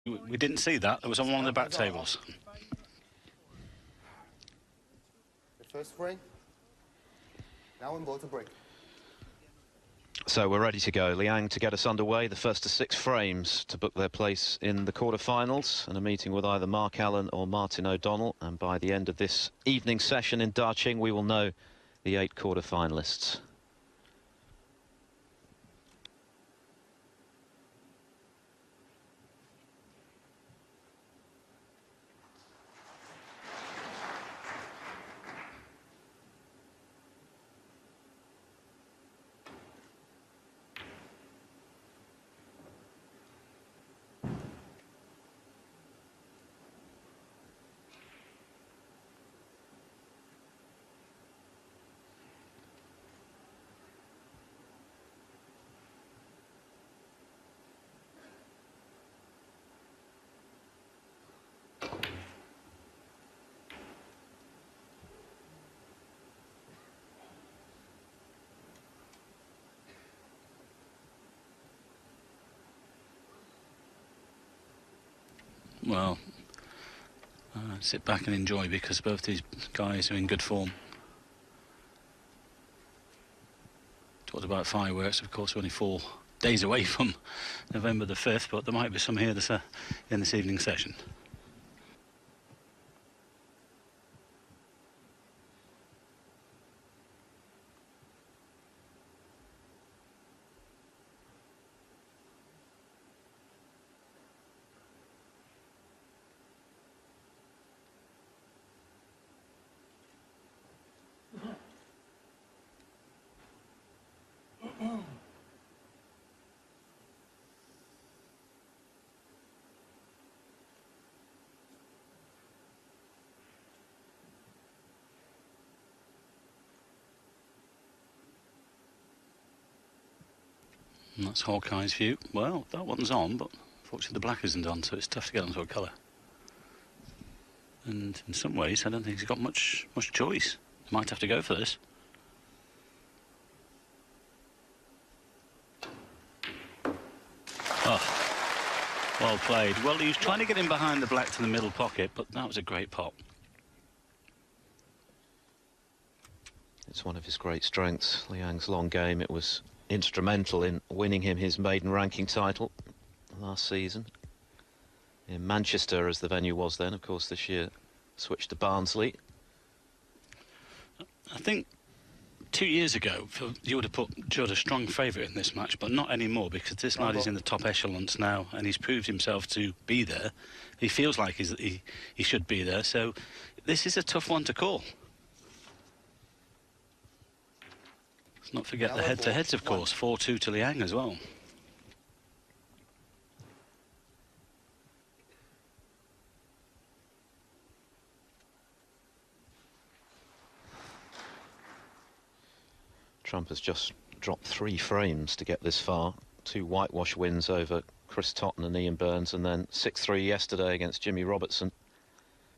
We didn't see that. It was on one of the back tables. The first frame. Now Wenbo to break. So we're ready to go. Liang to get us underway. The first of 6 frames to book their place in the quarterfinals, and a meeting with either Mark Allen or Martin O'Donnell. And by the end of this evening session in Daqing, we will know the 8 quarterfinalists. Well, sit back and enjoy, because both these guys are in good form. Talked about fireworks, of course, we're only 4 days away from November the 5th, but there might be some here in this evening session. And that's Hawkeye's view. Well, that one's on, but unfortunately the black isn't on, so it's tough to get onto a colour. And in some ways, I don't think he's got much choice. He might have to go for this. Oh, well played. Well, he was trying to get him behind the black to the middle pocket, but that was a great pop. It's one of his great strengths, Liang's long game. It was instrumental in winning him his maiden ranking title last season in Manchester, as the venue was then. Of course, this year switched to Barnsley. I think 2 years ago you would have put Judd a strong favourite in this match, but not anymore, because this lad is in the top echelons now and he's proved himself to be there. He feels like he should be there, so this is a tough one to call. Let's not forget the head-to-heads, of course. 4-2 to Liang as well. Trump has just dropped 3 frames to get this far. 2 whitewash wins over Chris Totten and Ian Burns, and then 6-3 yesterday against Jimmy Robertson.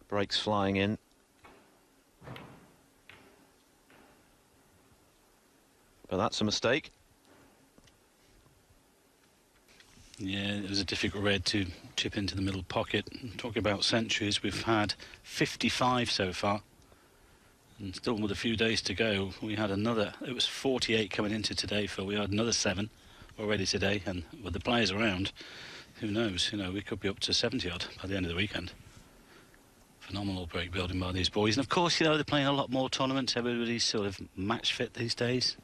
Breaks flying in. But that's a mistake. Yeah, it was a difficult red to chip into the middle pocket. Talking about centuries, we've had 55 so far. And still with a few days to go, we had another, it was 48 coming into today, Phil. We had another 7 already today, and with the players around, who knows, you know, we could be up to 70 odd by the end of the weekend. Phenomenal break building by these boys. And of course, you know, they're playing a lot more tournaments. Everybody's sort of match fit these days.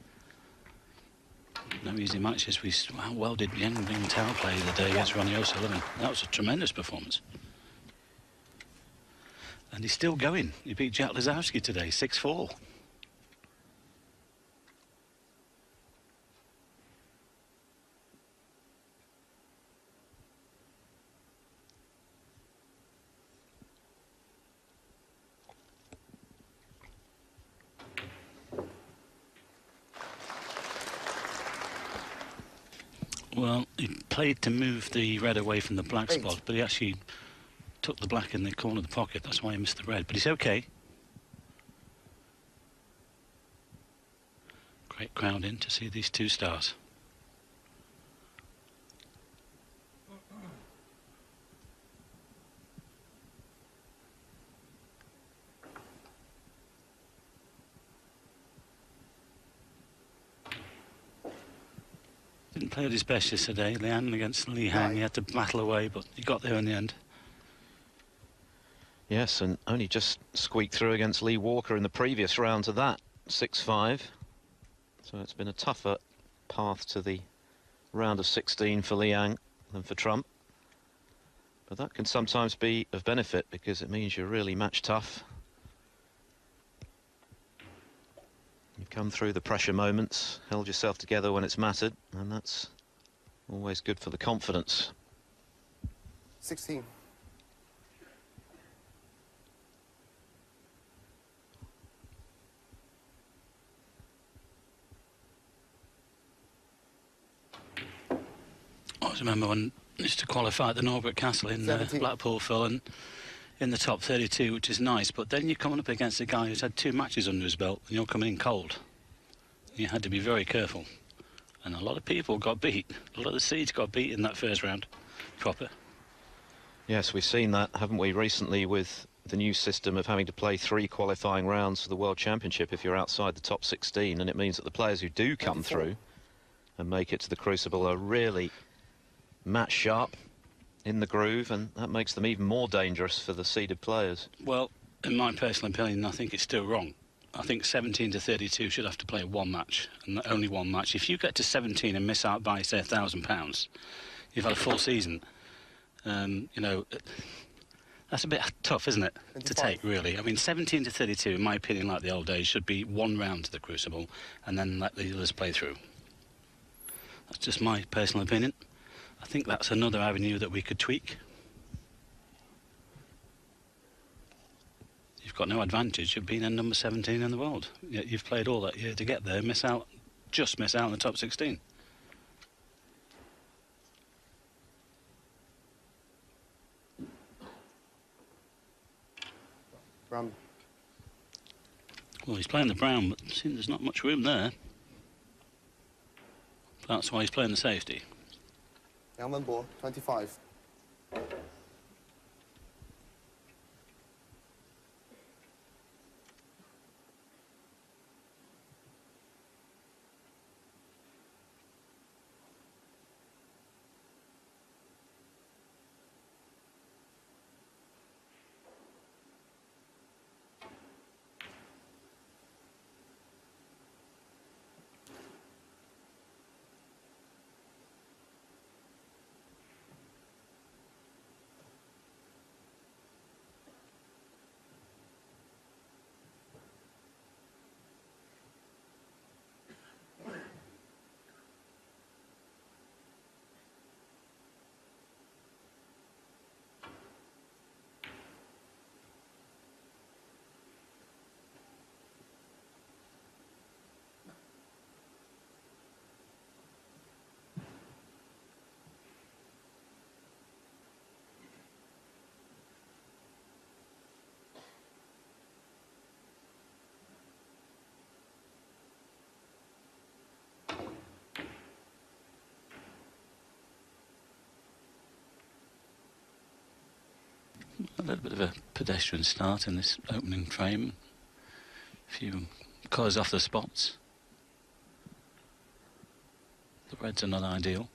No easy matches. How well did Yang Wenbo play the day against Ronnie O'Sullivan? That was a tremendous performance. And he's still going. He beat Jack Lazowski today, 6-4. Well, he played to move the red away from the black spot, but he actually took the black in the corner of the pocket. That's why he missed the red, but he's okay. Great crowd in to see these 2 stars. 'Cause Didn't play at his best yesterday, Liang against Li Hang. Right. He had to battle away, but he got there in the end. Yes, and only just squeaked through against Lee Walker in the previous round to that, 6-5. So it's been a tougher path to the round of 16 for Liang than for Trump. But that can sometimes be of benefit because it means you're really match tough. You've come through the pressure moments, held yourself together when it's mattered, and that's always good for the confidence. 16. I always remember when I used to qualify at the Norbert Castle in 17. Blackpool, Phil, and in the top 32, which is nice, but then you're coming up against a guy who's had 2 matches under his belt, and you're coming in cold. You had to be very careful. And a lot of people got beat. A lot of the seeds got beat in that first round. Proper. Yes, we've seen that, haven't we, recently with the new system of having to play 3 qualifying rounds for the World Championship if you're outside the top 16, and it means that the players who do come through and make it to the Crucible are really match sharp, in the groove, and that makes them even more dangerous for the seeded players. Well, in my personal opinion, I think it's still wrong. I think 17 to 32 should have to play 1 match, and only 1 match. If you get to 17 and miss out by, say, £1,000, you've had a full season. You know, that's a bit tough, isn't it, to take, really? I mean, 17 to 32, in my opinion, like the old days, should be 1 round to the Crucible, and then let the others play through. That's just my personal opinion. I think that's another avenue that we could tweak. You've got no advantage of being a number 17 in the world. Yet you've played all that year to get there, just miss out in the top 16. Brown. Well, he's playing the brown, but there's not much room there. That's why he's playing the safety. Liang Wenbo, 25. A little bit of a pedestrian start in this opening frame. A few colours off the spots. The reds are not ideal.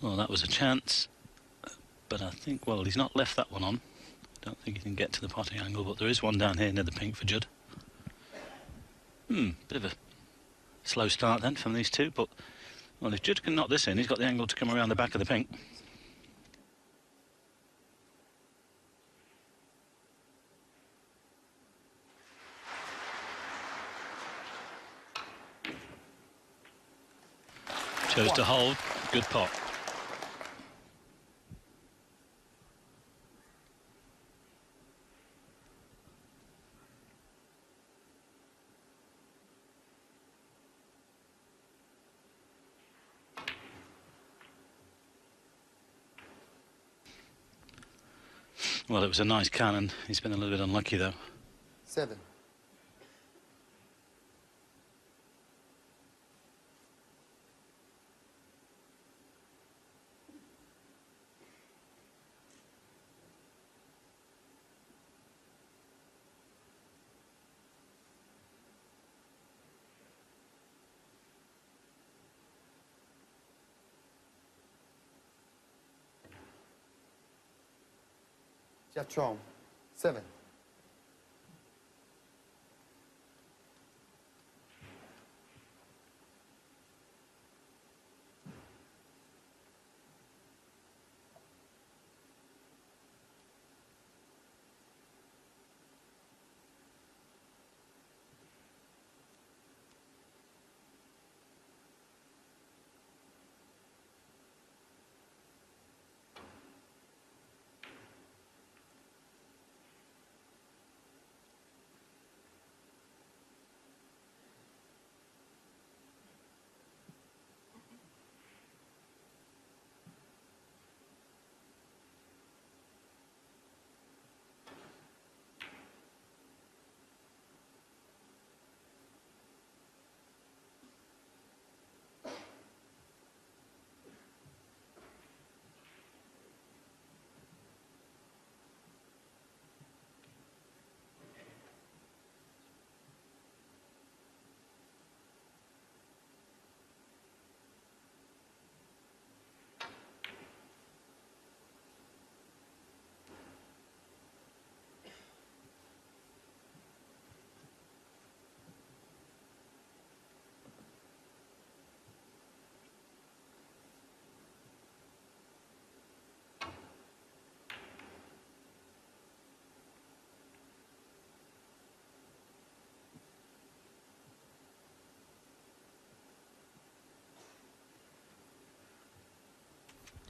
Well, that was a chance, but I think, well, he's not left that one on. I don't think he can get to the potting angle, but there is one down here near the pink for Judd. Bit of a slow start then from these two, but, well, if Judd can knock this in, he's got the angle to come around the back of the pink. Chose to hold. Good pot. Well, it was a nice cannon. He's been a little bit unlucky, though. 7. Judd, 7.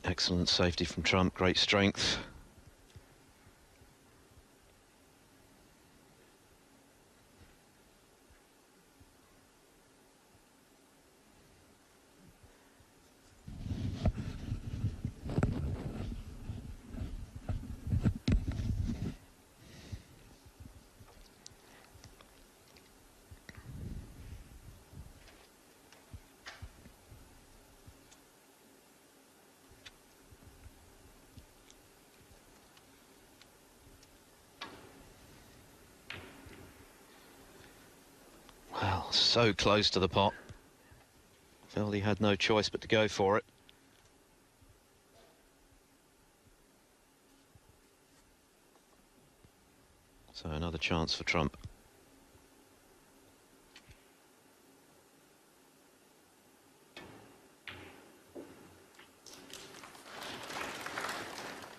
Excellent safety from Trump, great strength. Well, so close to the pot. Felt he had no choice but to go for it. So another chance for Trump.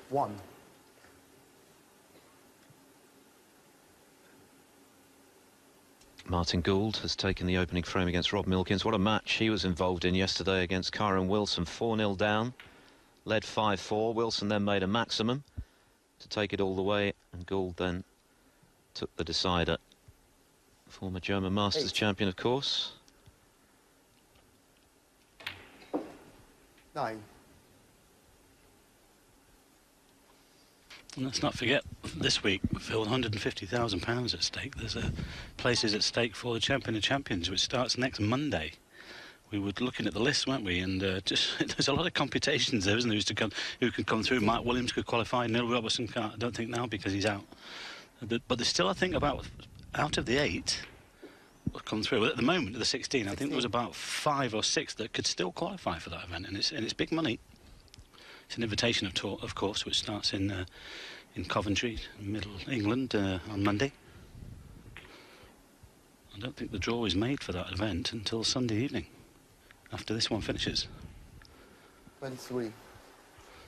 One. Martin Gould has taken the opening frame against Rob Milkins. What a match he was involved in yesterday against Kyron Wilson. 4-0 down, led 5-4. Wilson then made a maximum to take it all the way, and Gould then took the decider. Former German Masters champion, of course. 9. And let's not forget, this week, Phil, £150,000 at stake. There's places at stake for the Champion of Champions, which starts next Monday. We were looking at the list, weren't we? And just there's a lot of computations there, isn't there, who can come through. Mike Williams could qualify. Neil Robertson can't, I don't think now, because he's out. But there's still, I think, about out of the 8 will come through. At the moment, of the 16, I think there was about 5 or 6 that could still qualify for that event, and it's big money. It's an invitation tour, of course, which starts in Coventry, Middle England, on Monday. I don't think the draw is made for that event until Sunday evening, after this one finishes. 23.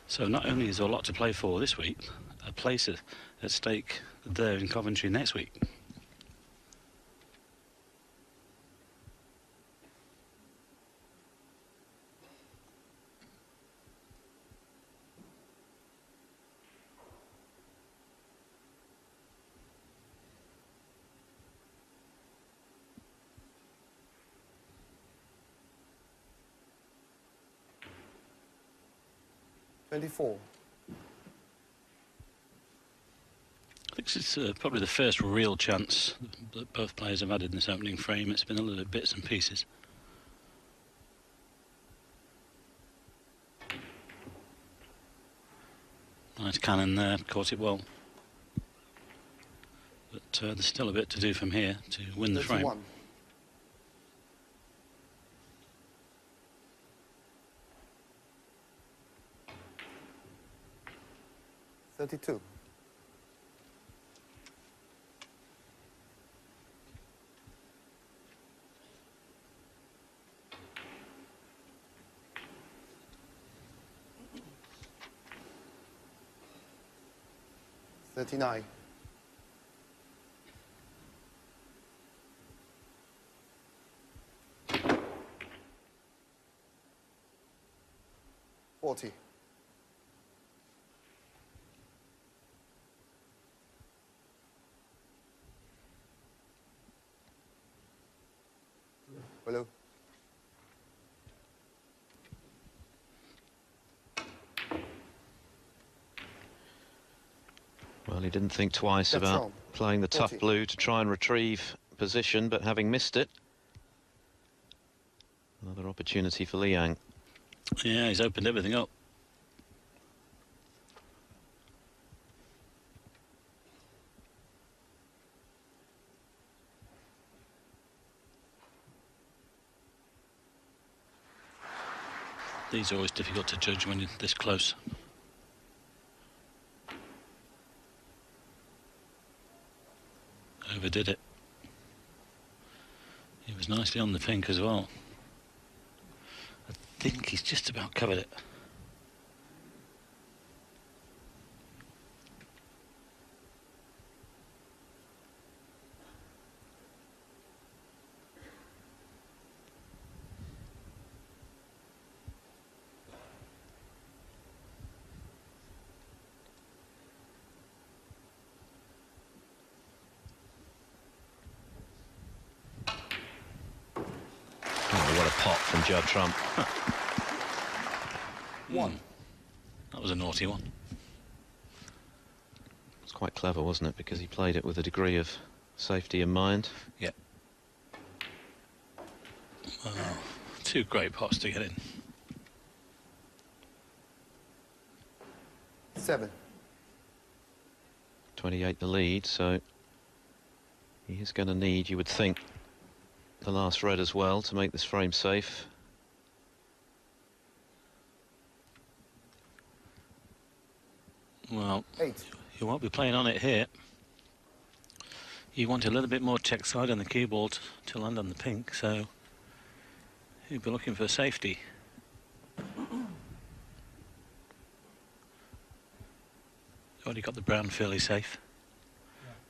So not only is there a lot to play for this week, a place at stake there in Coventry next week. $24. I think this is probably the first real chance that both players have had in this opening frame. It's been a little bits and pieces. Nice cannon there, caught it well. But there's still a bit to do from here to win the frame. 31. $32. $39. $40. Hello. Well, he didn't think twice That's about wrong. playing the tough 40. blue to try and retrieve position, but having missed it, another opportunity for Liang. Yeah, he's opened everything up. These are always difficult to judge when you're this close. Overdid it. He was nicely on the pink as well. I think he's just about covered it. What a pot from Judd Trump. One. That was a naughty one. It's quite clever, wasn't it? Because he played it with a degree of safety in mind. Yeah. Two great pots to get in. 7. 28 the lead, so he is going to need, you would think, the last red as well to make this frame safe. Well, 8. you won't be playing on it here. You want a little bit more check side on the cue ball to land on the pink, so you'd be looking for safety. Already got the brown fairly safe.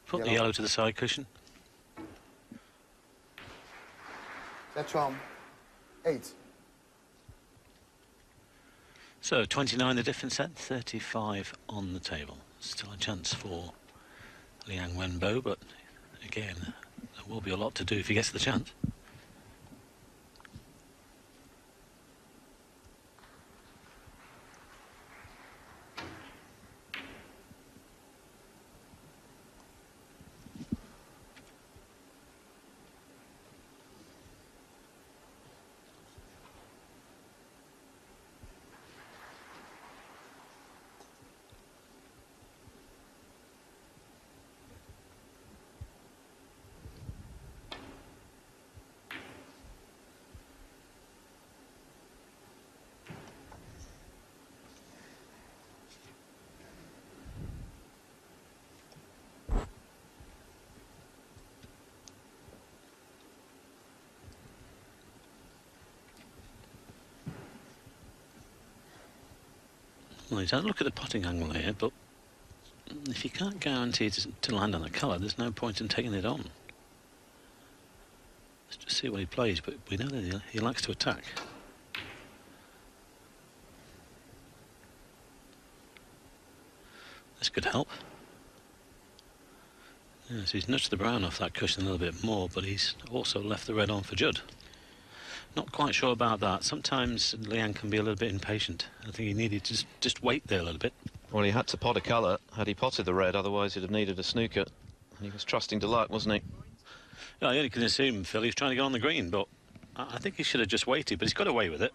Put the yellow to the side cushion. That's 8. So 29 the difference set, 35 on the table. Still a chance for Liang Wenbo, but again, there will be a lot to do if he gets the chance. Well, you don't look at the potting angle here, but if you can't guarantee to land on a colour, there's no point in taking it on. Let's just see what he plays, but we know that he likes to attack. This could help. Yes, he's nudged the brown off that cushion a little bit more, but he's also left the red on for Judd. Not quite sure about that. Sometimes Liang can be a little bit impatient. I think he needed to just wait there a little bit. Well, he had to pot a colour. Had he potted the red, otherwise he'd have needed a snooker. And he was trusting to luck, wasn't he? Yeah, you can assume Phil, he's trying to get on the green, but I think he should have just waited, but he's got away with it.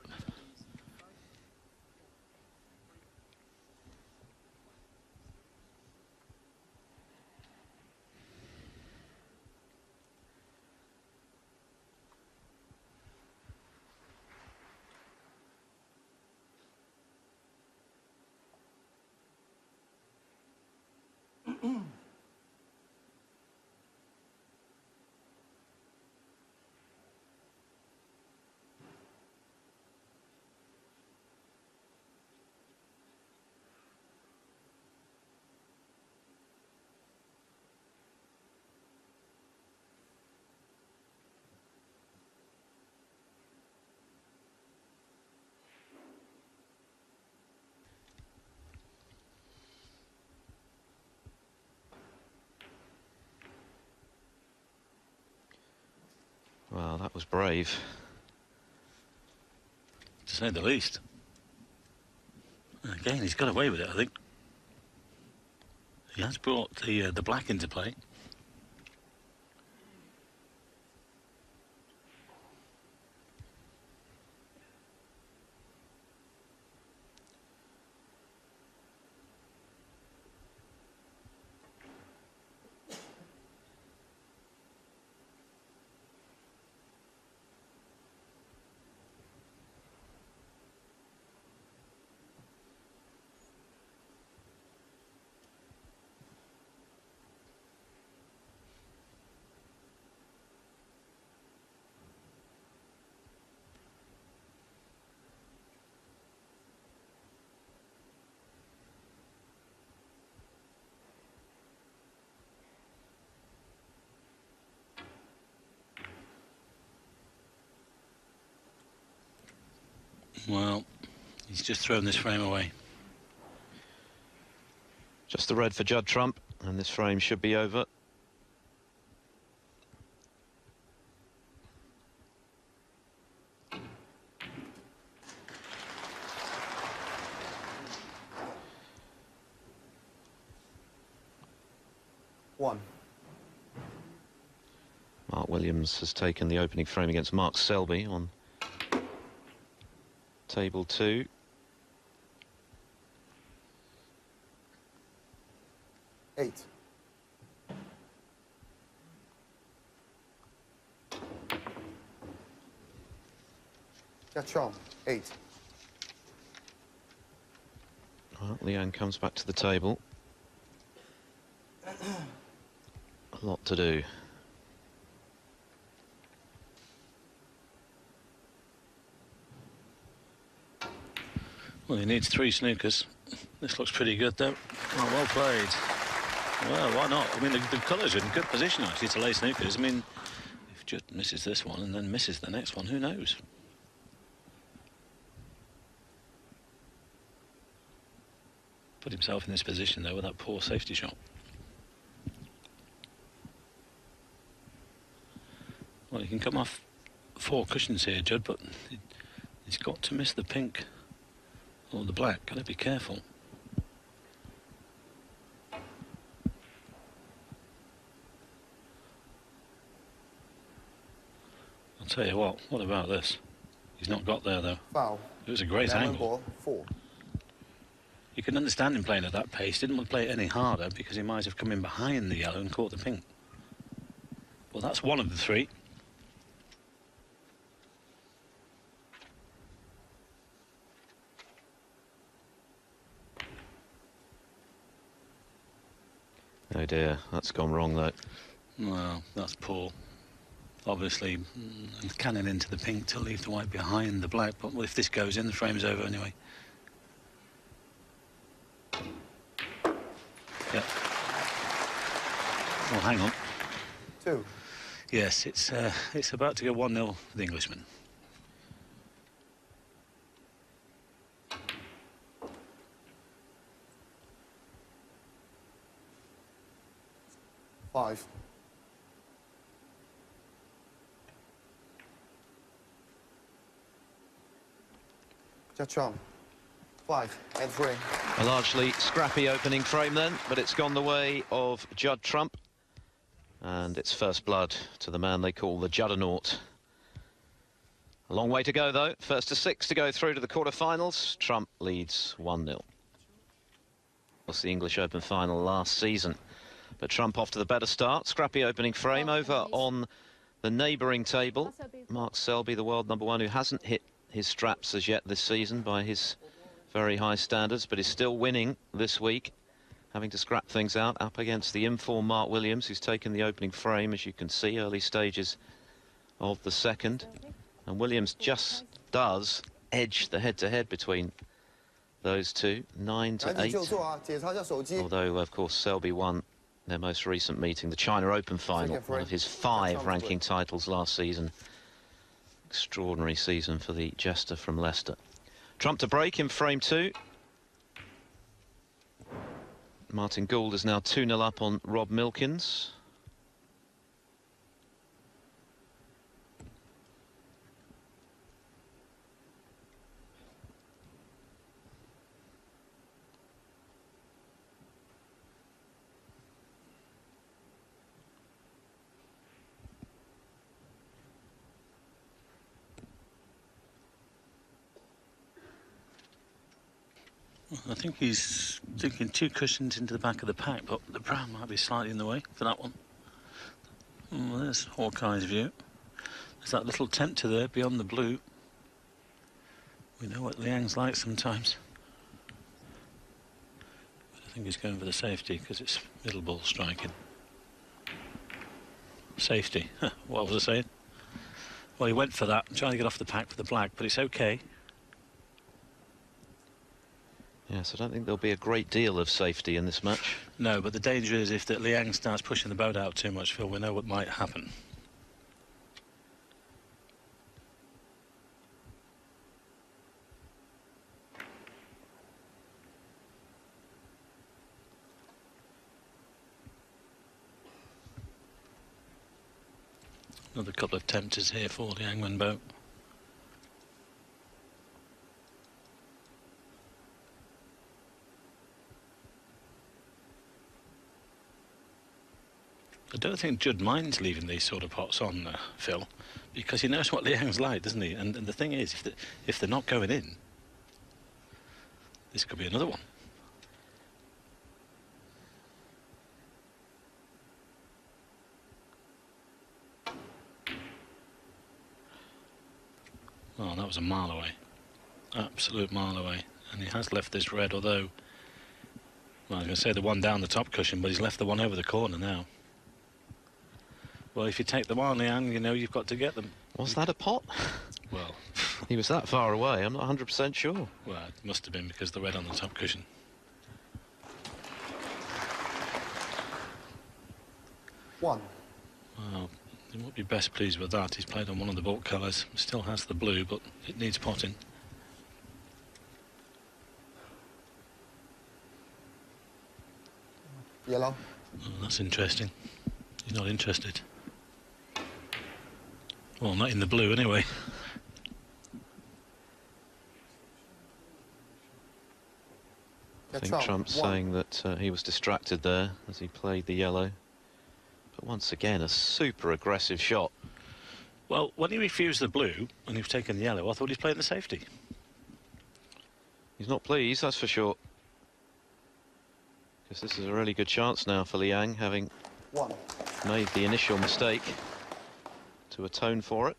Well, that was brave. To say the least. Again, he's got away with it, I think. He has brought the black into play. Well, he's just thrown this frame away. Just the red for Judd Trump, and this frame should be over. One. Mark Williams has taken the opening frame against Mark Selby on table 2. Eight. That's wrong. 8. Well, Liang comes back to the table. A lot to do. Well, he needs 3 snookers. This looks pretty good, though. Oh, well played. Well, why not? I mean, the colours are in good position, actually, to lay snookers. I mean, if Judd misses this one and then misses the next one, who knows? Put himself in this position, though, with that poor safety shot. Well, he can come off 4 cushions here, Judd, but he's got to miss the pink or the black. Got to be careful. I'll tell you what about this? He's not got there, though. Foul. It was a great Liang angle. Wenbo, 4. You can understand him playing at that pace. Didn't want to play it any harder because he might have come in behind the yellow and caught the pink. Well, that's one of the 3. Oh dear, that's gone wrong though. Well, that's poor. Obviously, cannon into the pink to leave the white behind the black. But if this goes in, the frame's over anyway. Yeah. Well, hang on. 2. Yes, it's about to go 1-0 for the Englishman. 5. Judd Trump. 5 and 3. A largely scrappy opening frame then, but it's gone the way of Judd Trump. And it's first blood to the man they call the Juddernaut. A long way to go, though. First to 6 to go through to the quarter-finals. Trump leads 1-0. Was the English Open final last season. But Trump off to the better start. Scrappy opening frame over on the neighbouring table. Mark Selby, the world #1, who hasn't hit his straps as yet this season by his very high standards, but is still winning this week, having to scrap things out up against the informed Mark Williams, who's taken the opening frame, as you can see, early stages of the second. And Williams just does edge the head-to-head between those two, 9-8. Although, of course, Selby won their most recent meeting, the China Open final, one of his 5 ranking titles last season. Extraordinary season for the jester from Leicester. Trump to break in frame 2. Martin Gould is now 2-0 up on Rob Milkins. I think he's thinking 2 cushions into the back of the pack, but the brown might be slightly in the way for that one. Well, there's Hawkeye's view. There's that little tempter there beyond the blue. We know what Liang's like sometimes. But I think he's going for the safety because it's middle ball striking. Safety. What was I saying? Well, he went for that, trying to get off the pack for the black, but it's okay. Yes, I don't think there'll be a great deal of safety in this match. No, but the danger is if Liang starts pushing the boat out too much, Phil, we know what might happen. Another couple of tempters here for Liang Wenbo. I don't think Judd minds leaving these sort of pots on, Phil, because he knows what Liang's like, doesn't he? And the thing is, if they're not going in, this could be another one. Oh, that was a mile away. Absolute mile away. And he has left this red, although, well, I was going to say the one down the top cushion, but he's left the one over the corner now. Well, if you take them on, Liang, you know you've got to get them. Was that a pot? Well, he was that far away, I'm not 100% sure. Well, it must have been because the red on the top cushion. One. Well, he might be best pleased with that. He's played on one of the baulk colours. Still has the blue, but it needs potting. Yellow. Oh, that's interesting. He's not interested. Well, not in the blue anyway. I think Trump's saying that he was distracted there as he played the yellow. But once again, a super aggressive shot. Well, when he refused the blue and he was taking the yellow, I thought he was playing the safety. He's not pleased, that's for sure. Because this is a really good chance now for Liang, having made the initial mistake, to atone for it.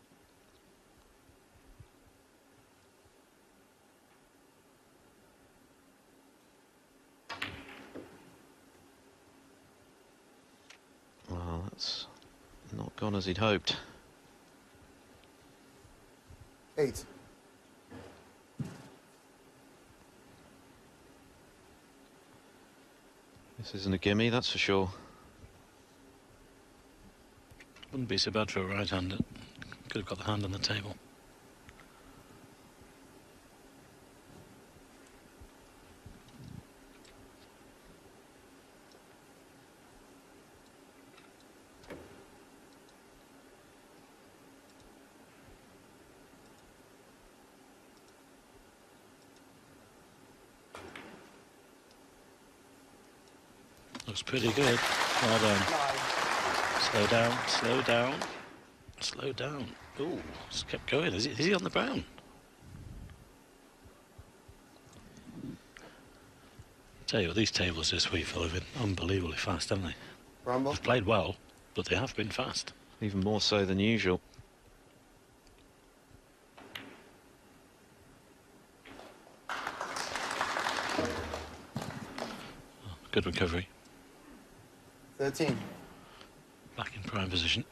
Well, that's not gone as he'd hoped. 8. This isn't a gimme, that's for sure. Wouldn't be so bad for a right-hander. Could have got the hand on the table. Looks pretty good. Well done. Slow down, slow down, slow down. Ooh, just kept going. Is he on the brown? Tell you what, these tables this week have been unbelievably fast, haven't they? Rumble. They've played well, but they have been fast. Even more so than usual. Good recovery. 13. Back in prime position.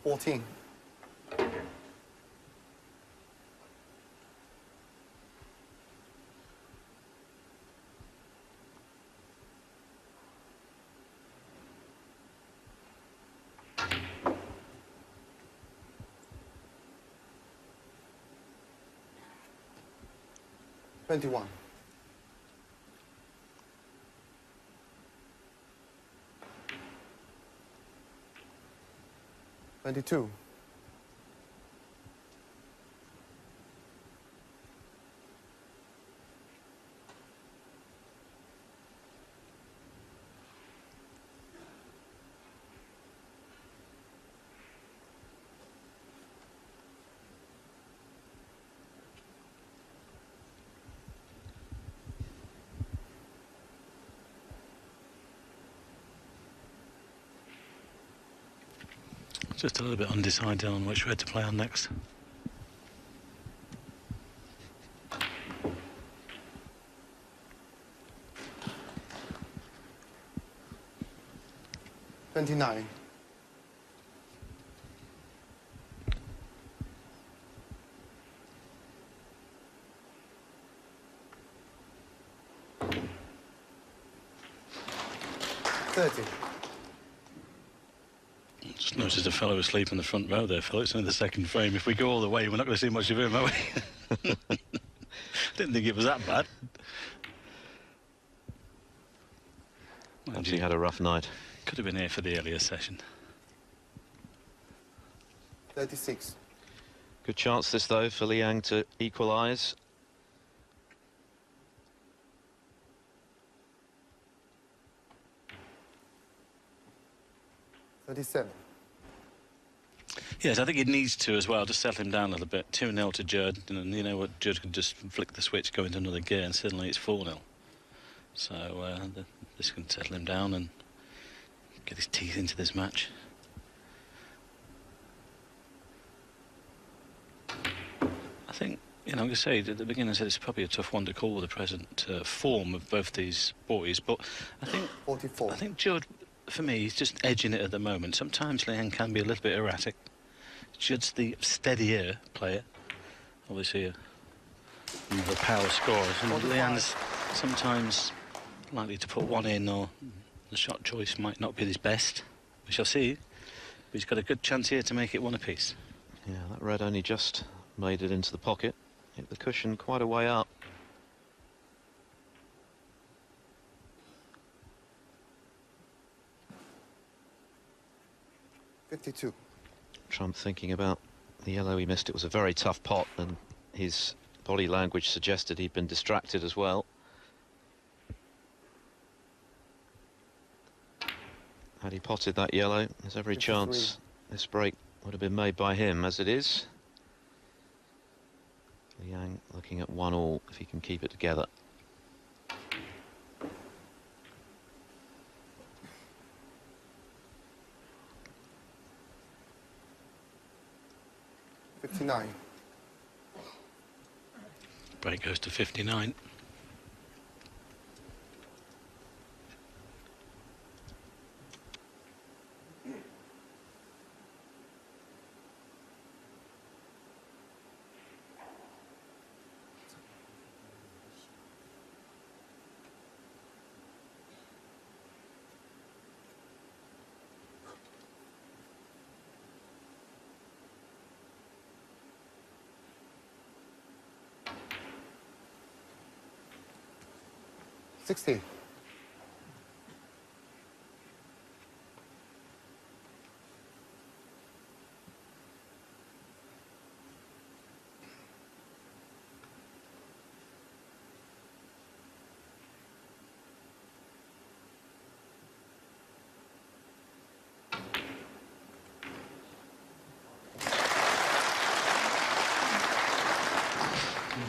$14. $21. $22. Just a little bit undecided on which red to play on next. $29. $30. Just noticed a fellow asleep in the front row there, Phil. It's in the second frame. If we go all the way, we're not going to see much of him, are we? Didn't think it was that bad. Perhaps he had a rough night. Could have been here for the earlier session. 36. Good chance this, though, for Liang to equalise. 37. Yes, I think it needs to as well, to settle him down a little bit. 2-0 to Judd, and you know what, Judd could just flick the switch, go into another gear, and suddenly it's 4-0. So this can settle him down and get his teeth into this match. I think, you know, I'm going to say at the beginning I said it's probably a tough one to call with the present form of both these boys, but I think 44. I think Judd, for me, he's just edging it at the moment. Sometimes Liang can be a little bit erratic. Judd's the steadier player, obviously one of the power scorers, and 45. Liang's sometimes likely to put one in, or the shot choice might not be his best. We shall see, but he's got a good chance here to make it one apiece. Yeah, that red only just made it into the pocket. Hit the cushion quite a way up. $52. Trump thinking about the yellow he missed. It was a very tough pot, and his body language suggested he'd been distracted as well. Had he potted that yellow, there's every 53. chance this break would have been made by him. As it is, Liang looking at 1-all if he can keep it together. $59. Break goes to 59. 60.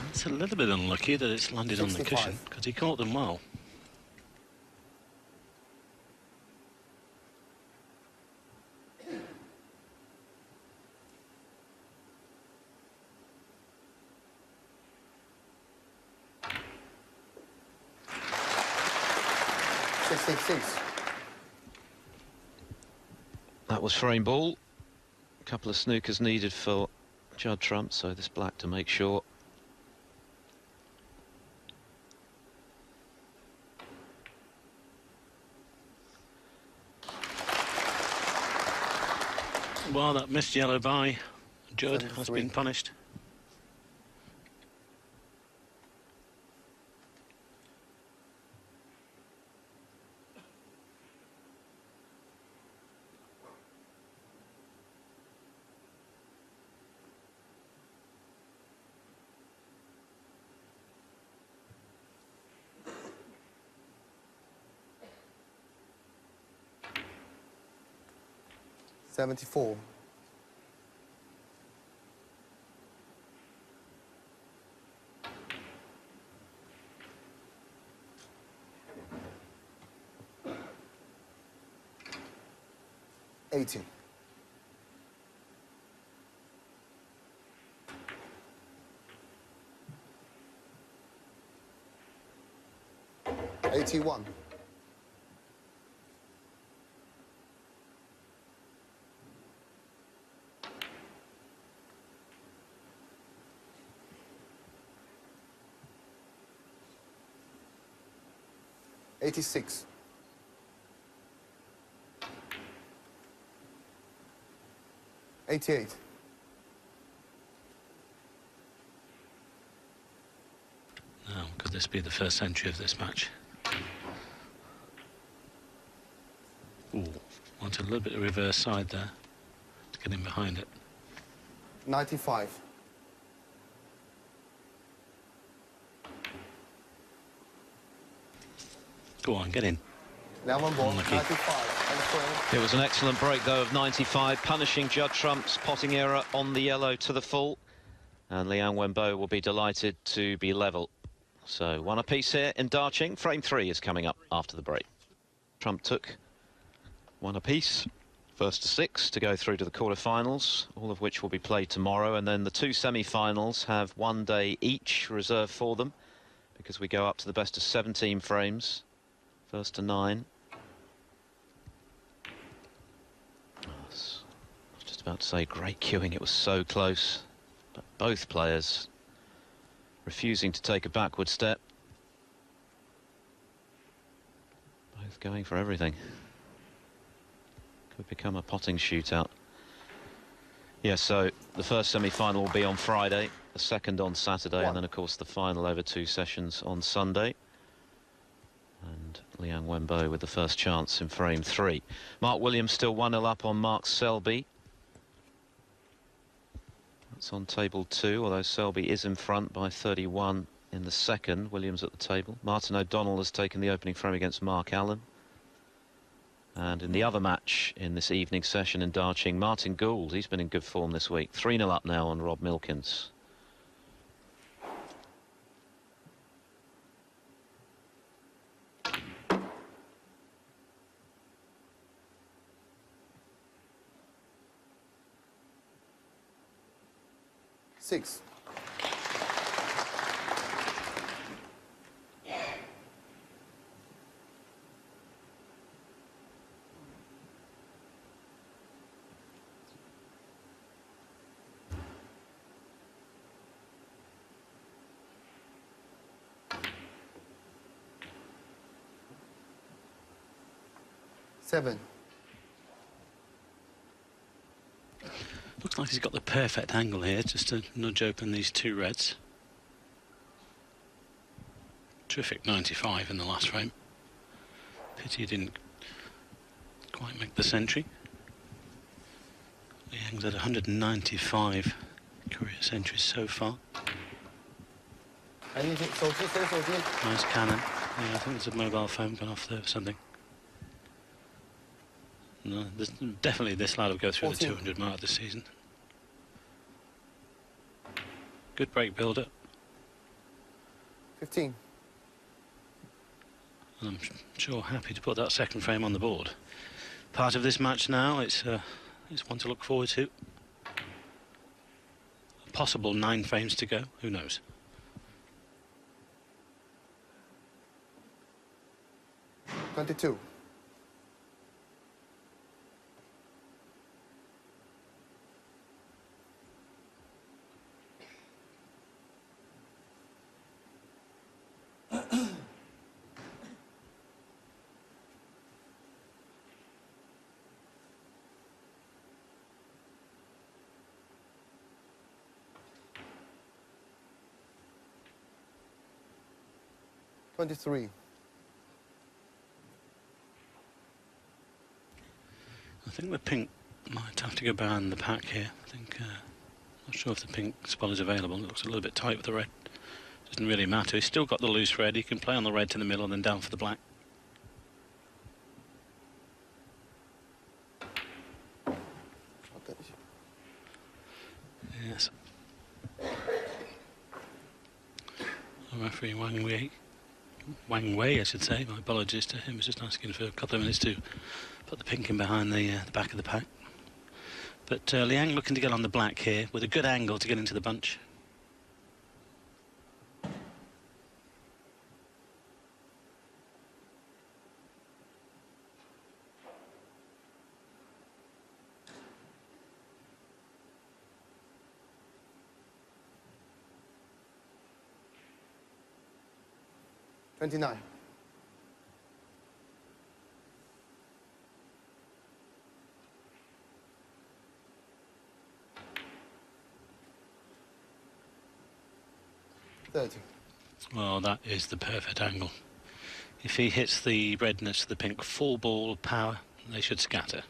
It's a little bit unlucky that it's landed on the 65. cushion, because he caught them well. That was frame ball. A couple of snookers needed for Judd Trump, so this black to make sure. Well, that missed yellow by Judd has 73. been punished. $74. 80. 81. 86. 88. Now, could this be the first century of this match? Ooh, want a little bit of reverse side there to get in behind it. 95. Go on, get in. Liang Wenbo, Unlucky. 95. And frame. It was an excellent break, though, of 95, punishing Judd Trump's potting error on the yellow to the full. And Liang Wenbo will be delighted to be level. So one apiece here in Darching. Frame 3 is coming up after the break. Trump took one apiece, first to 6 to go through to the quarterfinals, all of which will be played tomorrow. And then the 2 semi-finals have 1 day each reserved for them, because we go up to the best of 17 frames, first to 9. I was just about to say great queuing, it was so close, but both players refusing to take a backward step, both going for everything. Could become a potting shootout. Yes, so the first semi-final will be on Friday, the second on Saturday, and then of course the final over 2 sessions on Sunday. And Liang Wenbo with the first chance in frame 3. Mark Williams still 1-0 up on Mark Selby. That's on table 2, although Selby is in front by 31 in the second. Williams at the table. Martin O'Donnell has taken the opening frame against Mark Allen. And in the other match in this evening session in Darching, Martin Gould, he's been in good form this week. 3-0 up now on Rob Milkins. Six. Seven. Looks like he's got the perfect angle here just to nudge open these 2 reds. Terrific 95 in the last frame. Pity he didn't quite make the century. Liang's at 195 career centuries so far. Nice cannon. Yeah, I think there's a mobile phone gone off there or something. No, definitely this lad will go through 14. the 200 mark this season. Good break builder. 15. I'm sure happy to put that second frame on the board. Part of this match now, it's one to look forward to. A possible 9 frames to go, who knows? $22. $23. I think the pink might have to go behind the pack here. I think, not sure if the pink spot is available. It looks a little bit tight with the red. Doesn't really matter. He's still got the loose red. He can play on the red to the middle and then down for the black. Yes. Referee Wang Wei, I should say. My apologies to him. He was just asking for a couple of minutes to put the pink in behind the back of the pack. But Liang looking to get on the black here with a good angle to get into the bunch. $29. $30. Well, that is the perfect angle. If he hits the redness of the pink full ball power, they should scatter.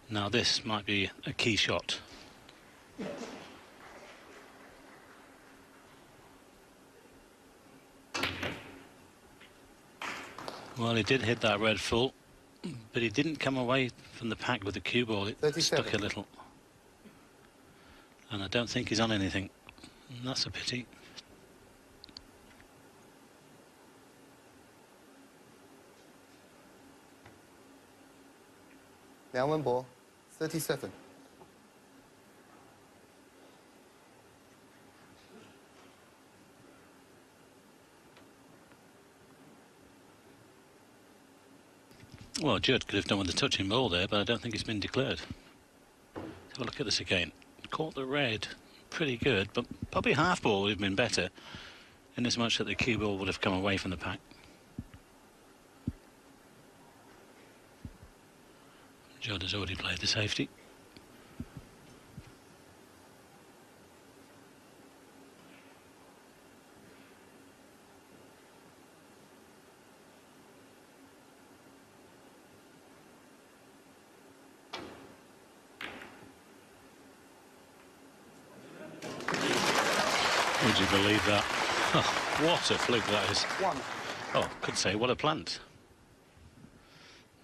Now this might be a key shot. Well, he did hit that red full, but he didn't come away from the pack with the cue ball. It 37. stuck a little. And I don't think he's on anything. And that's a pity. Liang Wenbo, 37. Well, Judd could have done with the touching ball there, but I don't think it's been declared. Have a look at this again. Caught the red pretty good, but probably half ball would have been better, in as much that the cue ball would have come away from the pack. Judd has already played the safety. Would you believe that? Oh, what a fluke that is. 1. Oh, could say what a plant.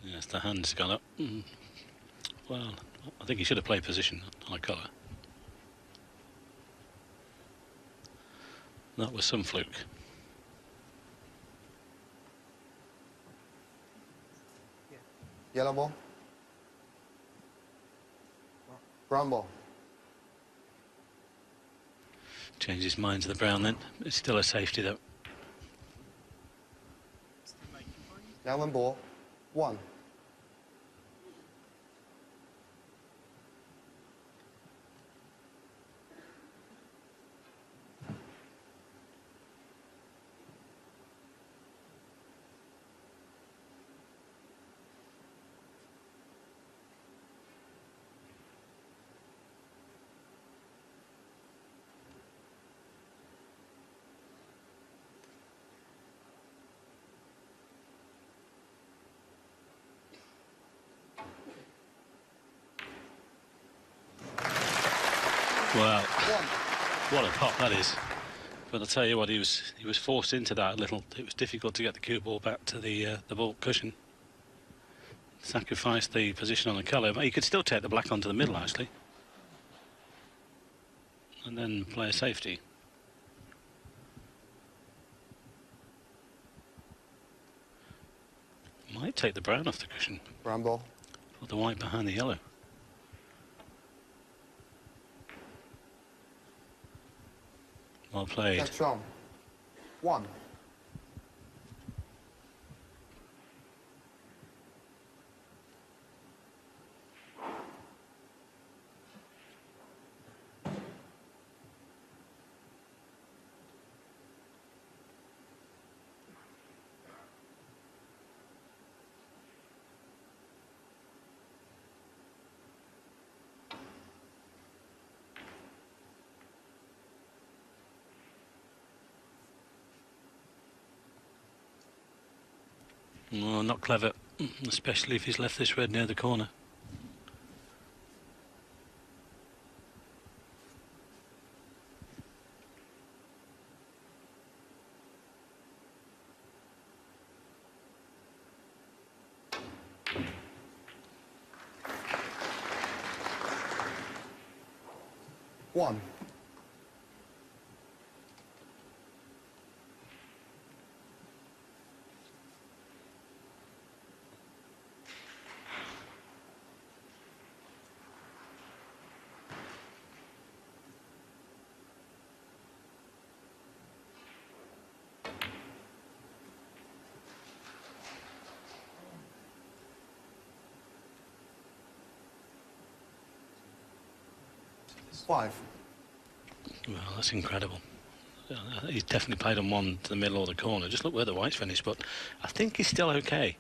Yes, the hand's gone up. Well, I think he should have played position on a colour. That was some fluke. Yellow ball. Brown ball. Changed his mind to the brown then. It's still a safety though. Liang Wenbo, 1. Well, One. what a pop that is. But I'll tell you what, he was forced into that a little. It was difficult to get the cue ball back to the ball cushion. Sacrificed the position on the colour. He could still take the black onto the middle, actually. And then play a safety. Might take the brown off the cushion. Brown ball. Put the white behind the yellow. Well played. That's wrong. 1. Well, not clever, especially if he's left this red near the corner. One. Five. Well, that's incredible. He's definitely played on one to the middle or the corner. Just look where the white's finished, but I think he's still okay.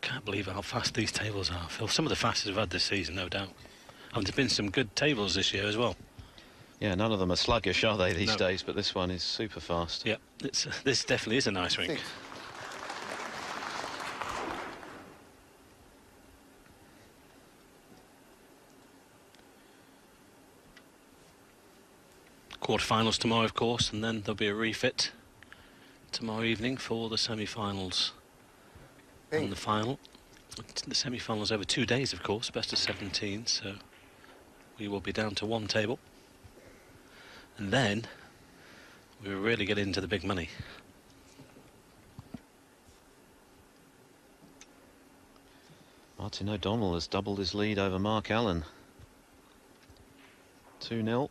Can't believe how fast these tables are, Phil. Some of the fastest we've had this season, no doubt. And there's been some good tables this year as well. Yeah, none of them are sluggish, are they, these No. days? But this one is super fast. Yeah, this definitely is a nice rink. 6. Quarterfinals tomorrow, of course, and then there'll be a refit tomorrow evening for the semi-finals and Pink. the final. The semi-finals over 2 days, of course, best of 17, so we will be down to one table. And then we will really get into the big money. Martin O'Donnell has doubled his lead over Mark Allen. 2-0.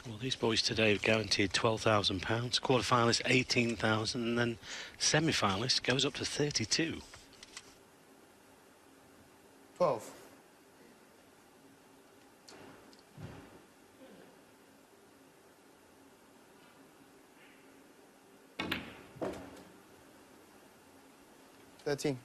Well, these boys today have guaranteed £12,000. Quarterfinalist 18,000, and then semi-finalist goes up to 32. 12. Thirteen.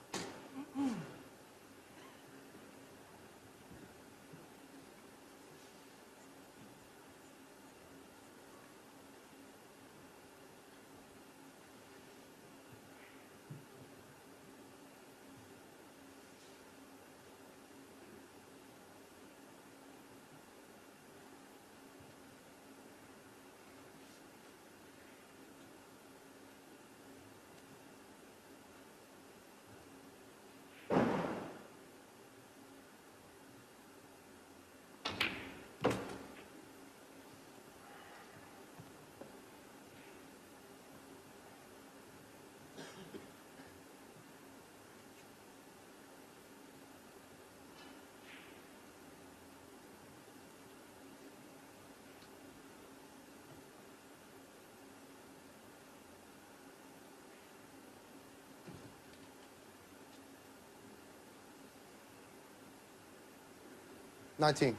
Nineteen.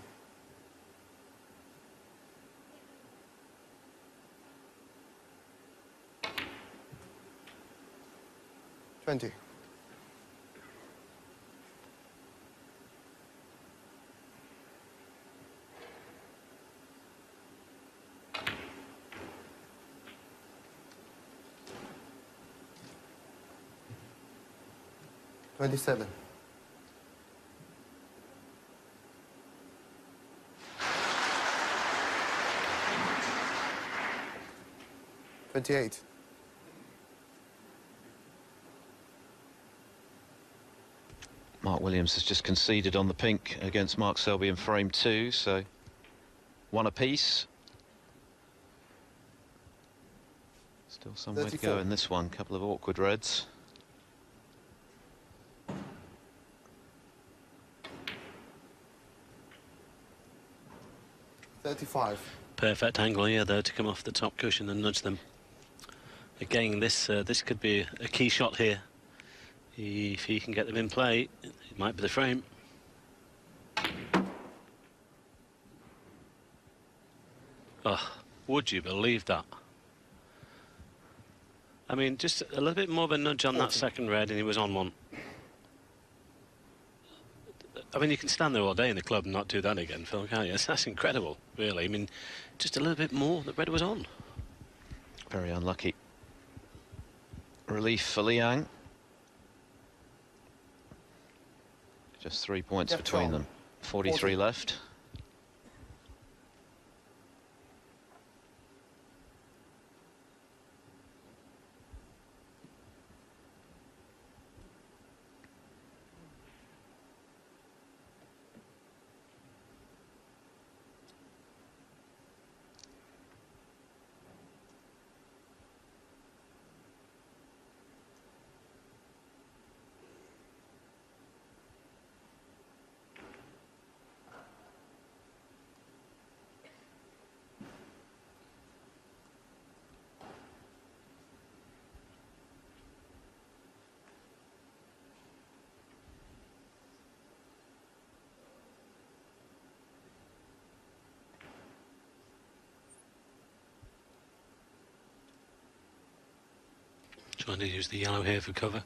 20. 27. 28. Mark Williams has just conceded on the pink against Mark Selby in frame 2, so one apiece. Still some way to 34. go in this one, couple of awkward reds. Perfect angle here, though, to come off the top cushion and nudge them. Again, this could be a key shot here. If he can get them in play, it might be the frame. Oh, would you believe that? I mean, just a little bit more of a nudge on that second red and he was on one. I mean, you can stand there all day in the club and not do that again, Phil, can't you? That's incredible, really. I mean, just a little bit more, the red was on. Very unlucky. Relief for Liang. Just 3 points between them. 43 left. Trying to use the yellow here for cover.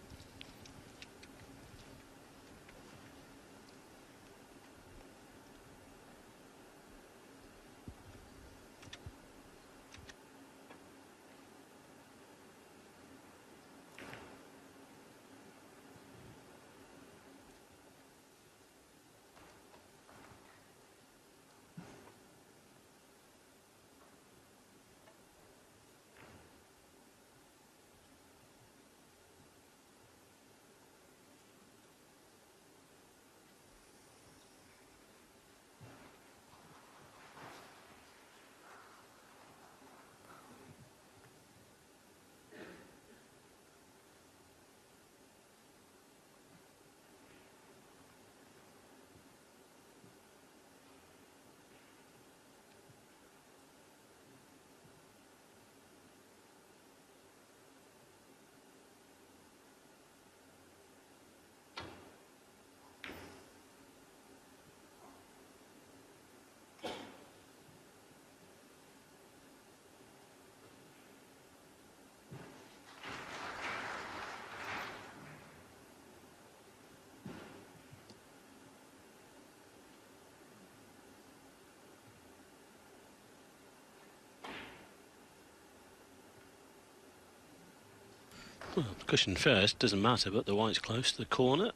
Well, cushion first, doesn't matter, but the white's close to the corner.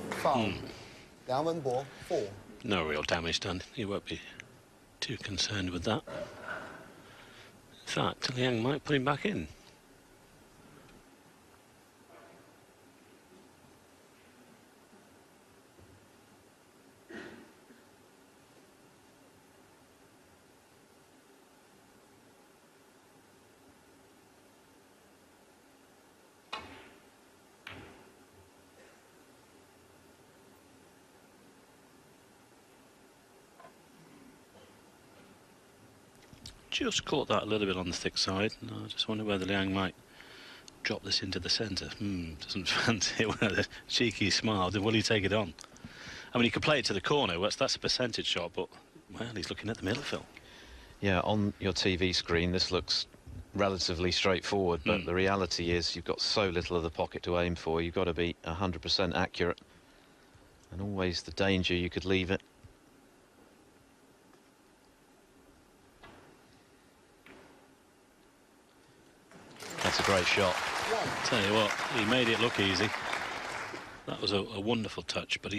Foul. Liang Wenbo, 4. No real damage done. He won't be too concerned with that. In fact, Liang might put him back in. Just caught that a little bit on the thick side. No, I just wonder whether Liang might drop this into the centre. Doesn't fancy it with a cheeky smile. Then will he take it on? I mean, he could play it to the corner. Well, that's a percentage shot, but, well, he's looking at the middle, Phil. Yeah, on your TV screen, this looks relatively straightforward, but the reality is you've got so little of the pocket to aim for. You've got to be 100% accurate. And always the danger you could leave it. That's a great shot. Tell you what, he made it look easy. That was a wonderful touch, but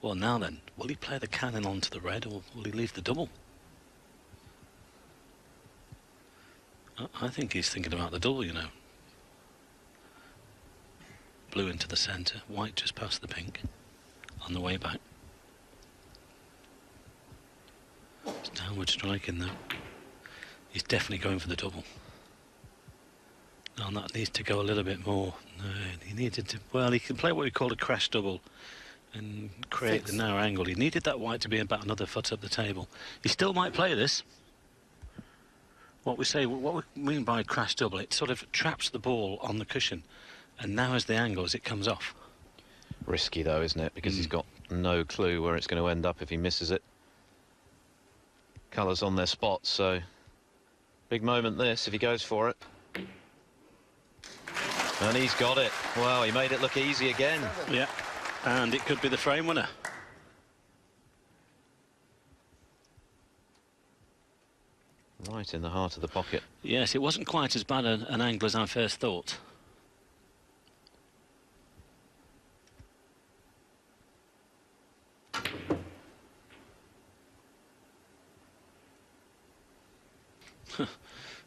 well, now then, will he play the cannon onto the red, or will he leave the double? I think he's thinking about the double, you know. Blue into the centre, white just past the pink on the way back. It's downward striking though. He's definitely going for the double. Now that needs to go a little bit more. No, he needed to, well, he can play what we call a crash double and create the narrow angle. He needed that white to be about another foot up the table. He still might play this. What we mean by crash double, it sort of traps the ball on the cushion and narrows the angle as it comes off. Risky though, isn't it? Because he's got no clue where it's going to end up if he misses it. Colours on their spots, so big moment this if he goes for it. And he's got it. Wow, he made it look easy again. Yeah, and it could be the frame winner. Right in the heart of the pocket. Yes, it wasn't quite as bad an angle as I first thought.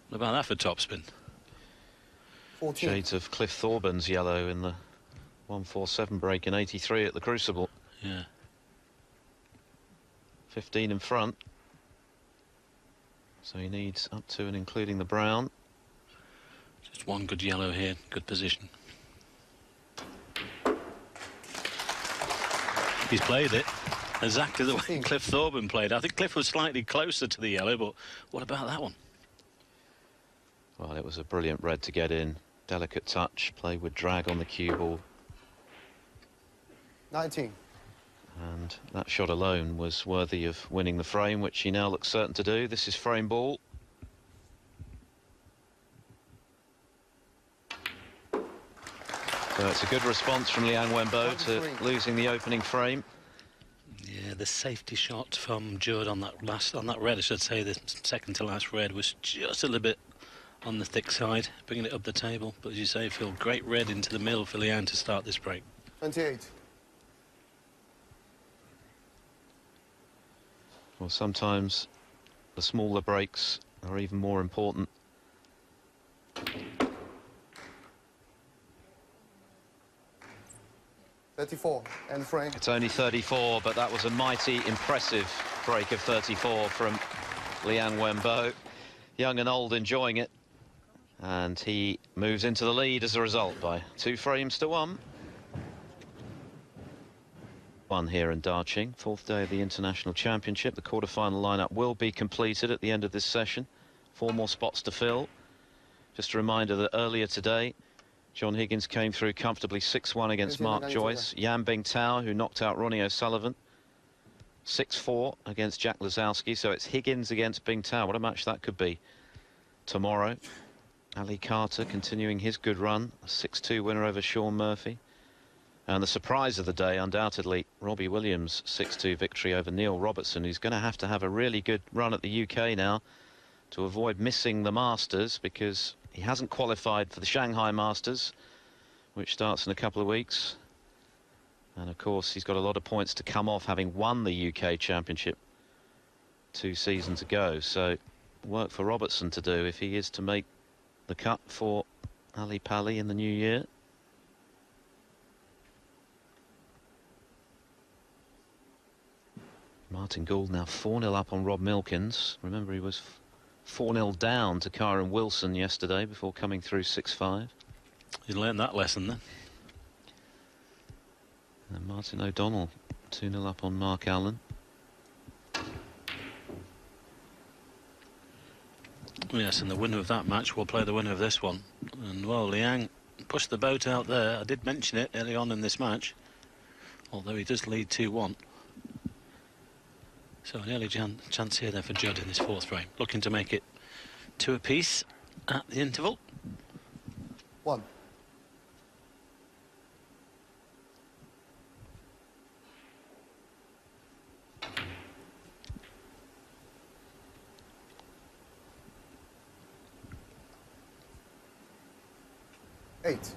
What about that for topspin? 14. Shades of Cliff Thorburns yellow in the 147 break in 83 at the Crucible. Yeah. 15 in front. So he needs up to and including the brown. Just one good yellow here, good position. He's played it exactly the way Cliff Thorburn played. I think Cliff was slightly closer to the yellow, but what about that one? Well, it was a brilliant red to get in. Delicate touch, play with drag on the cue ball. 19. And that shot alone was worthy of winning the frame, which he now looks certain to do. This is frame ball. So it's a good response from Liang Wenbo to losing the opening frame. Yeah, the safety shot from Judd on that red, I should say, the second to last red, was just a little bit on the thick side, bringing it up the table. But as you say, Phil, great red into the middle for Liang to start this break. 28. Well, sometimes the smaller breaks are even more important. $34 and frame. It's only 34, but that was a mighty impressive break of 34 from Liang Wenbo. Young and old enjoying it. And he moves into the lead as a result by 2 frames to 1. One here in Darching, 4th day of the International Championship. The quarter-final lineup will be completed at the end of this session. 4 more spots to fill. Just a reminder that earlier today, John Higgins came through comfortably 6-1 against Mark Joyce. Yan Bingtao, who knocked out Ronnie O'Sullivan, 6-4 against Jack Lazowski. So it's Higgins against Bingtao. What a match that could be tomorrow. Ali Carter continuing his good run, a 6-2 winner over Sean Murphy. And the surprise of the day, undoubtedly, Robbie Williams' 6-2 victory over Neil Robertson, who's going to have a really good run at the UK now to avoid missing the Masters, because he hasn't qualified for the Shanghai Masters, which starts in a couple of weeks. And of course, he's got a lot of points to come off, having won the UK Championship 2 seasons ago. So work for Robertson to do if he is to make the cut for Ali Pali in the new year. Martin Gould now 4-0 up on Rob Milkins. Remember, he was 4-0 down to Kyron Wilson yesterday before coming through 6-5. He learned that lesson then. And Martin O'Donnell 2-0 up on Mark Allen. Yes, and the winner of that match will play the winner of this one. And, well, Liang pushed the boat out there. I did mention it early on in this match, although he does lead 2-1. So an early chance here then for Judd in this 4th frame, looking to make it 2 apiece at the interval. 1. $8.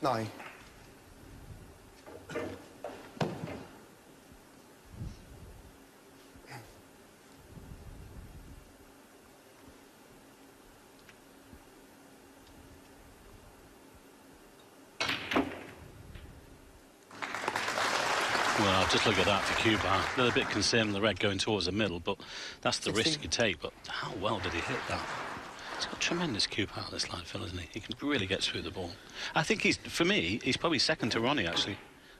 9. Well, just look at that for Cuba. A little bit concerned with the red going towards the middle, but that's the 16. risk you take. But how well did he hit that? He's got tremendous cue out this line, Phil, isn't he? He can really get through the ball. I think for me, he's probably second to Ronnie, actually,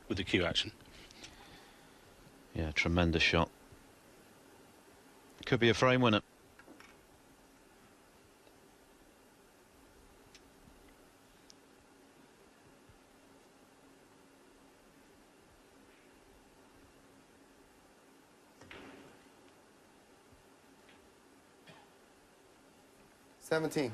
with the cue action. Yeah, tremendous shot. Could be a frame winner. $17.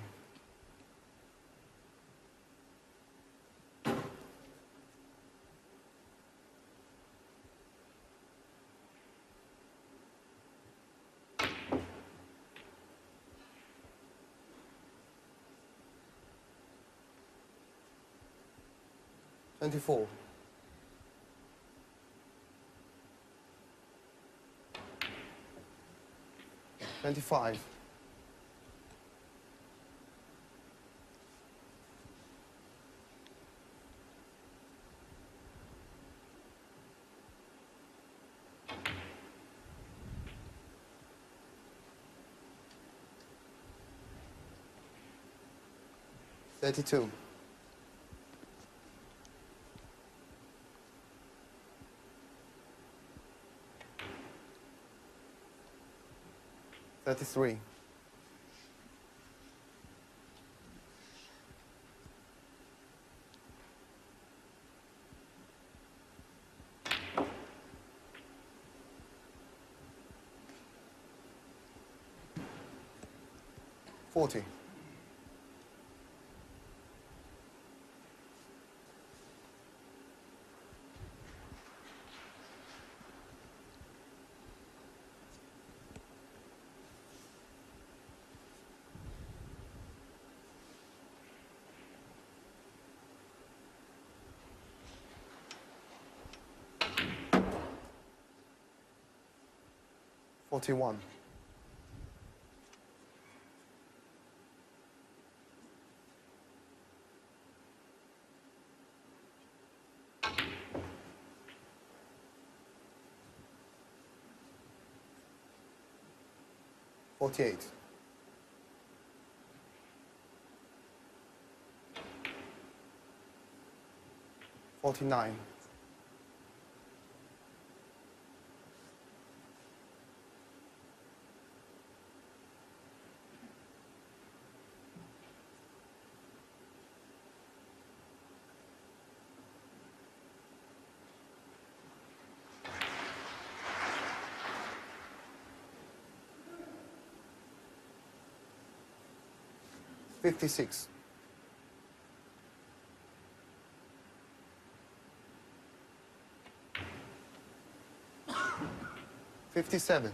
$24. $25. $32. $33. $40. $41. $48. $49. $56. $57.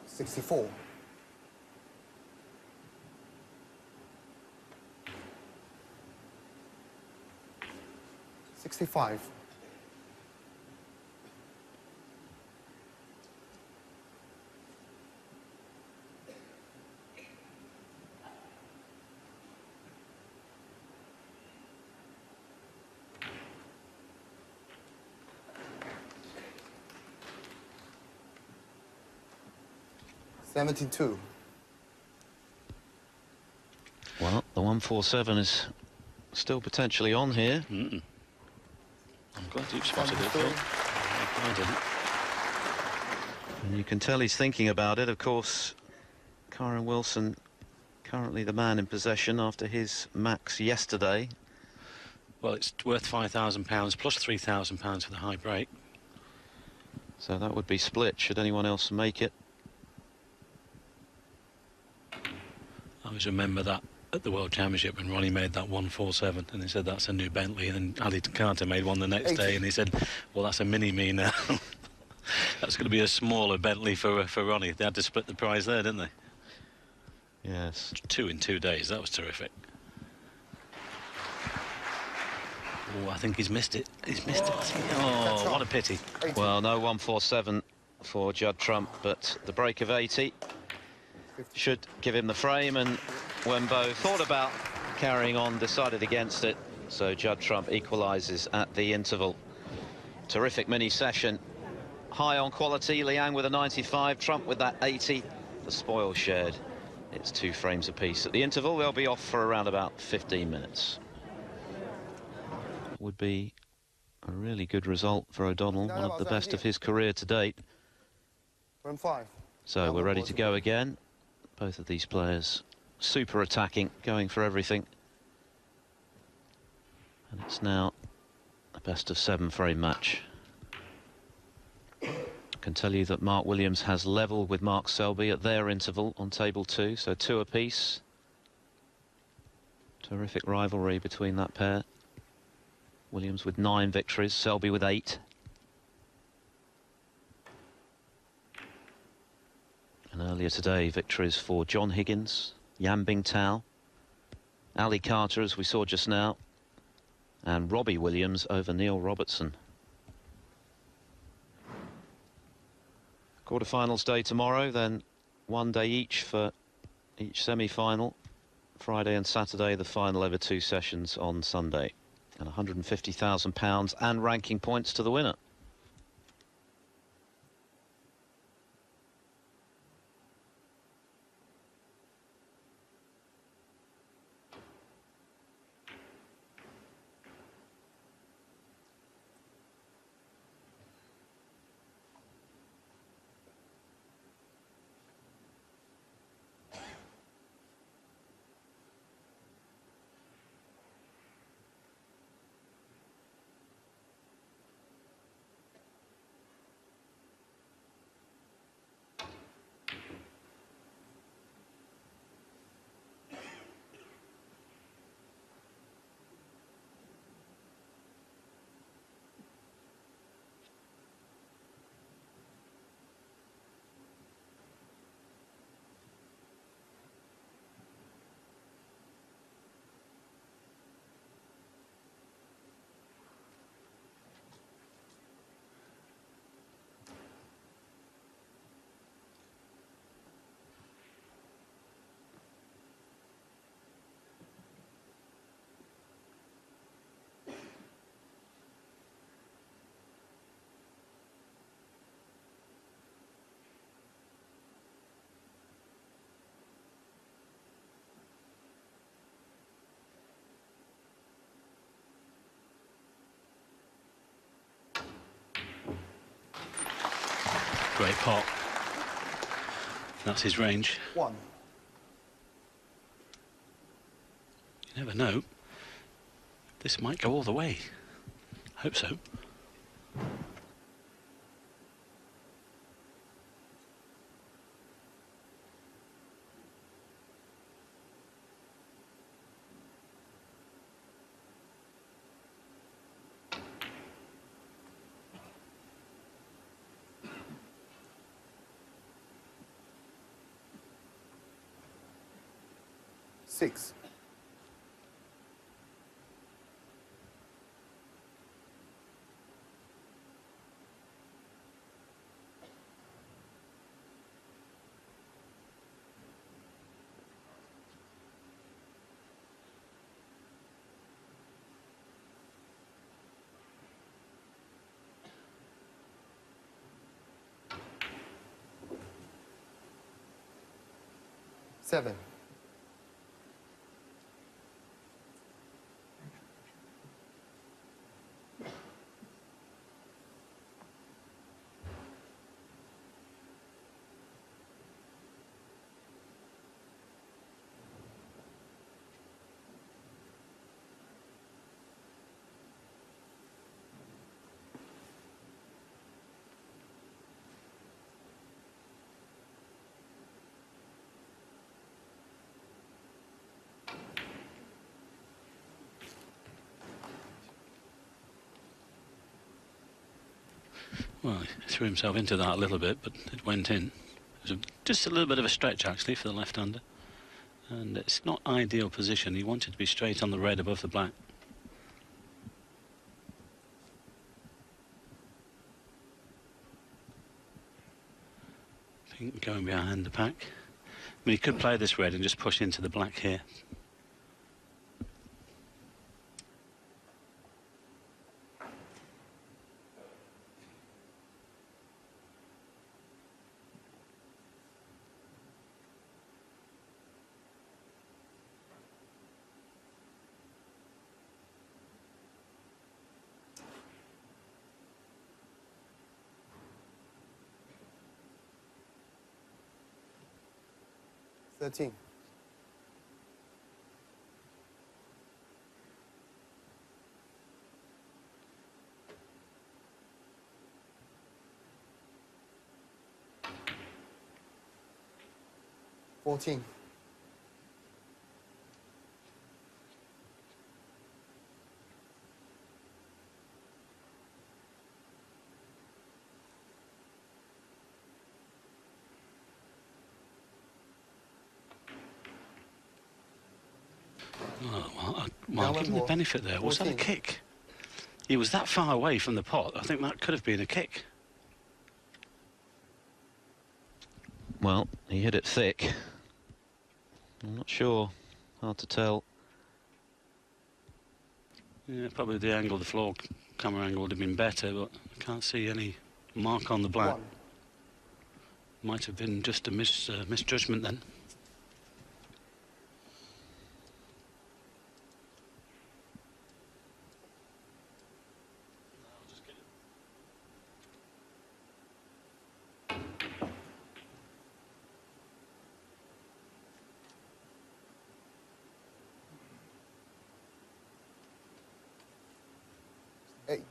$64. $65. $72. Well, the 147 is still potentially on here. I'm glad you've spotted it, Phil. I didn't. And you can tell he's thinking about it. Of course, Kyron Wilson, currently the man in possession after his max yesterday. Well, it's worth £5,000 plus £3,000 for the high break. So that would be split should anyone else make it. I always remember that at the World Championship when Ronnie made that 147, and he said that's a new Bentley, and then Ali Carter made one the next 80. day, and he said, well, that's a mini-me now. That's going to be a smaller Bentley for Ronnie. They had to split the prize there, didn't they? Yes. 2 in 2 days. That was terrific. Oh, I think he's missed it. He's missed it. Oh, what a pity. 80. Well, no 147 for Judd Trump, but the break of 80 should give him the frame, and Wenbo thought about carrying on, decided against it, so Judd Trump equalises at the interval. Terrific mini session, high on quality. Liang with a 95, Trump with that 80. The spoil shared. It's 2 frames apiece. At the interval, they'll be off for around about 15 minutes. Would be a really good result for O'Donnell, one of the best of his career to date. Round 5. So we're ready to go again. Both of these players super attacking, going for everything. And it's now a best of 7 frame match. I can tell you that Mark Williams has level with Mark Selby at their interval on table 2, so 2 apiece. Terrific rivalry between that pair. Williams with 9 victories, Selby with 8. And earlier today, victories for John Higgins, Yan Bingtao, Ali Carter, as we saw just now, and Robbie Williams over Neil Robertson. Quarterfinals day tomorrow, then 1 day each for each semi-final. Friday and Saturday, the final ever 2 sessions on Sunday. And £150,000 and ranking points to the winner. Great pot. That's his range. 1. You never know. This might go all the way. Hope so. Six. Seven. Well, he threw himself into that a little bit, but it went in. It was just a little bit of a stretch, actually, for the left-hander. And it's not ideal position. He wanted to be straight on the red above the black. Pink going behind the pack. I mean, he could play this red and just push into the black here. $13. 14. Oh, well, give him the benefit there. Was that a kick? He was that far away from the pot. I think that could have been a kick. Well, he hit it thick. I'm not sure. Hard to tell. Yeah, probably the angle, the floor camera angle would have been better, but I can't see any mark on the black. 1. Might have been just a misjudgment then. Eight.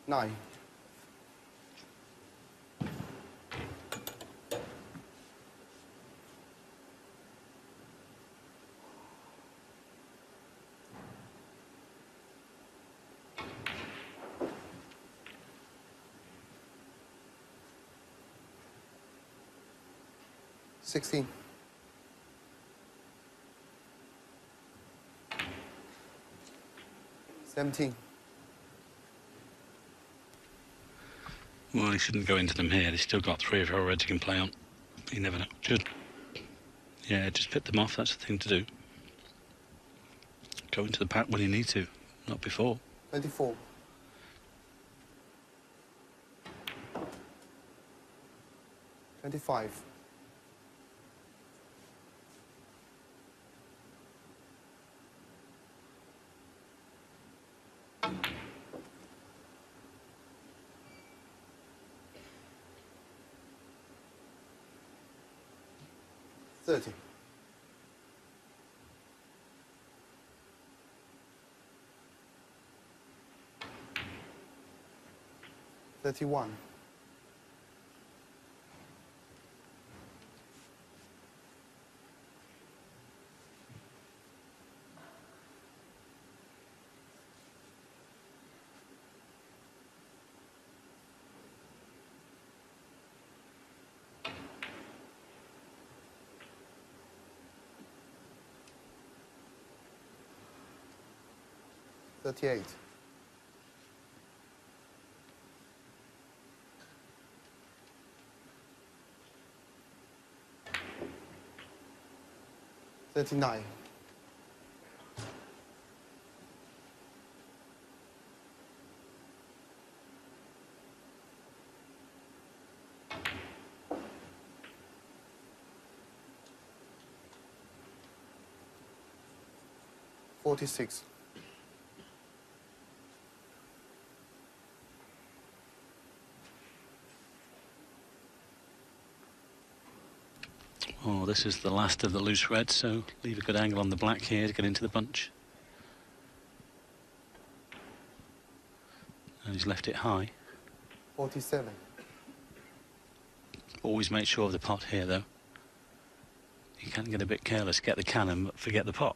Nine. $16. 17. Well, he shouldn't go into them here. He's still got 3 of our reds he can play on. You never know. Judd. Yeah, just pit them off. That's the thing to do. Go into the pack when you need to, not before. 24. 25. 30. 31. 38. 39. 46. Oh, this is the last of the loose reds, so leave a good angle on the black here to get into the bunch. And he's left it high. 47. Always make sure of the pot here, though. You can get a bit careless, get the cannon, but forget the pot.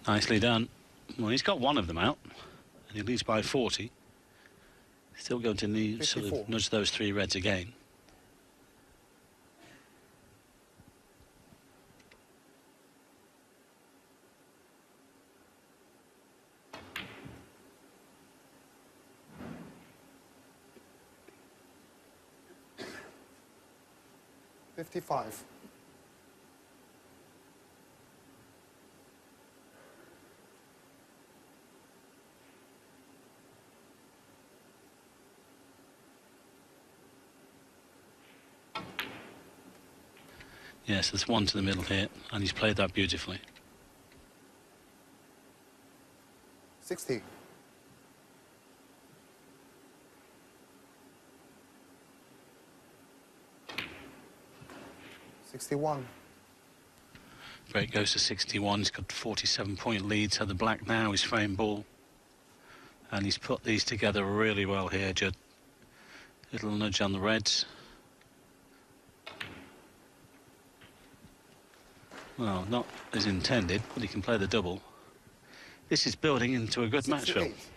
Nicely done. Well, he's got one of them out, and he leads by 40. Still going to need sort 54. of nudge those three reds again. $55. Yes, there's one to the middle here, and he's played that beautifully. 60. $61. Break goes to 61. He's got 47-point lead, so the black now is frame ball. And he's put these together really well here, Judd. Little nudge on the reds. Well, not as intended, but he can play the double. This is building into a good match, Phil. 68.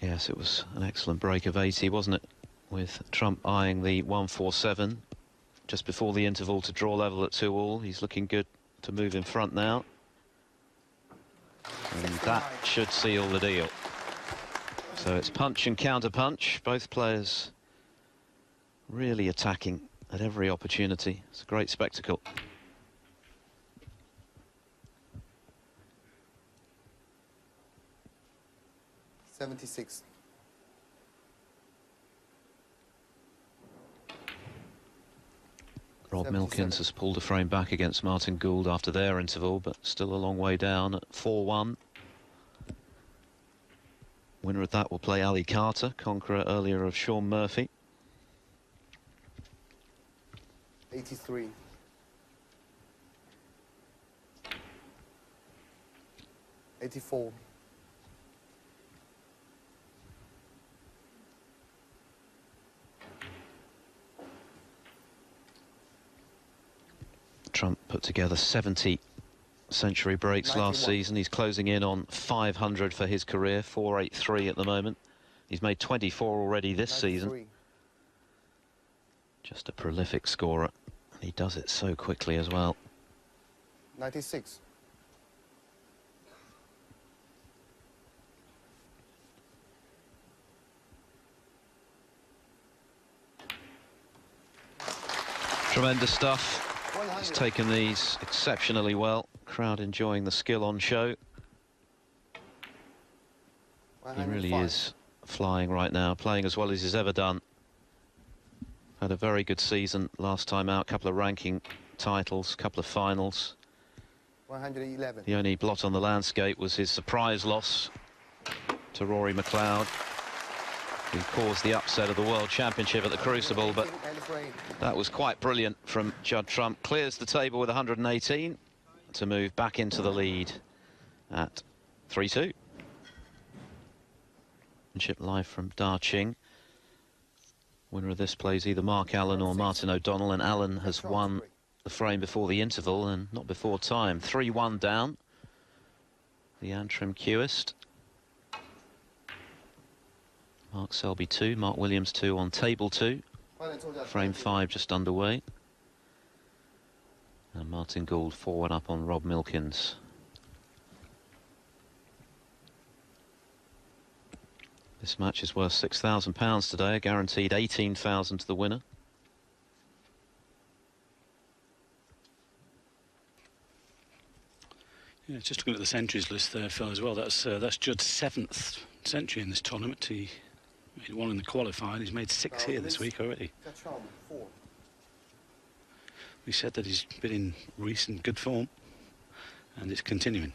Yes, it was an excellent break of 80, wasn't it? With Trump eyeing the 147 just before the interval to draw level at 2-all. He's looking good to move in front now. And that should seal the deal. So it's punch and counter punch. Both players really attacking at every opportunity. It's a great spectacle. $76. Rob 77. Milkins has pulled a frame back against Martin Gould after their interval, but still a long way down at 4-1. Winner of that will play Ali Carter, conqueror earlier of Sean Murphy. 83. $84. Trump put together 70 century breaks 91. last season. He's closing in on 500 for his career, 483 at the moment. He's made 24 already this season. 93. Just a prolific scorer. And he does it so quickly as well. 96. Tremendous stuff. 100. He's taken these exceptionally well. Crowd enjoying the skill on show. He really 105. is flying right now, playing as well as he's ever done. Had a very good season last time out, couple of ranking titles, couple of finals. 111. The only blot on the landscape was his surprise loss to Rory McLeod, who caused the upset of the World Championship at the Crucible, but that was quite brilliant from Judd Trump. Clears the table with 118 to move back into the lead at 3-2. Live from Darching. Winner of this plays either Mark Allen or Martin O'Donnell, and Allen has won the frame before the interval and not before time. 3-1 down. The Antrim Cewist. Mark Selby 2, Mark Williams 2 on table 2. Frame 5 just underway. And Martin Gould 4-1 up on Rob Milkins. This match is worth £6,000 today, guaranteed £18,000 to the winner. Yeah, just looking at the centuries list there, Phil, as well. That's Judd's 7th century in this tournament. He made one in the qualifying. He's made 6 here this week already. We said that he's been in recent good form, and it's continuing.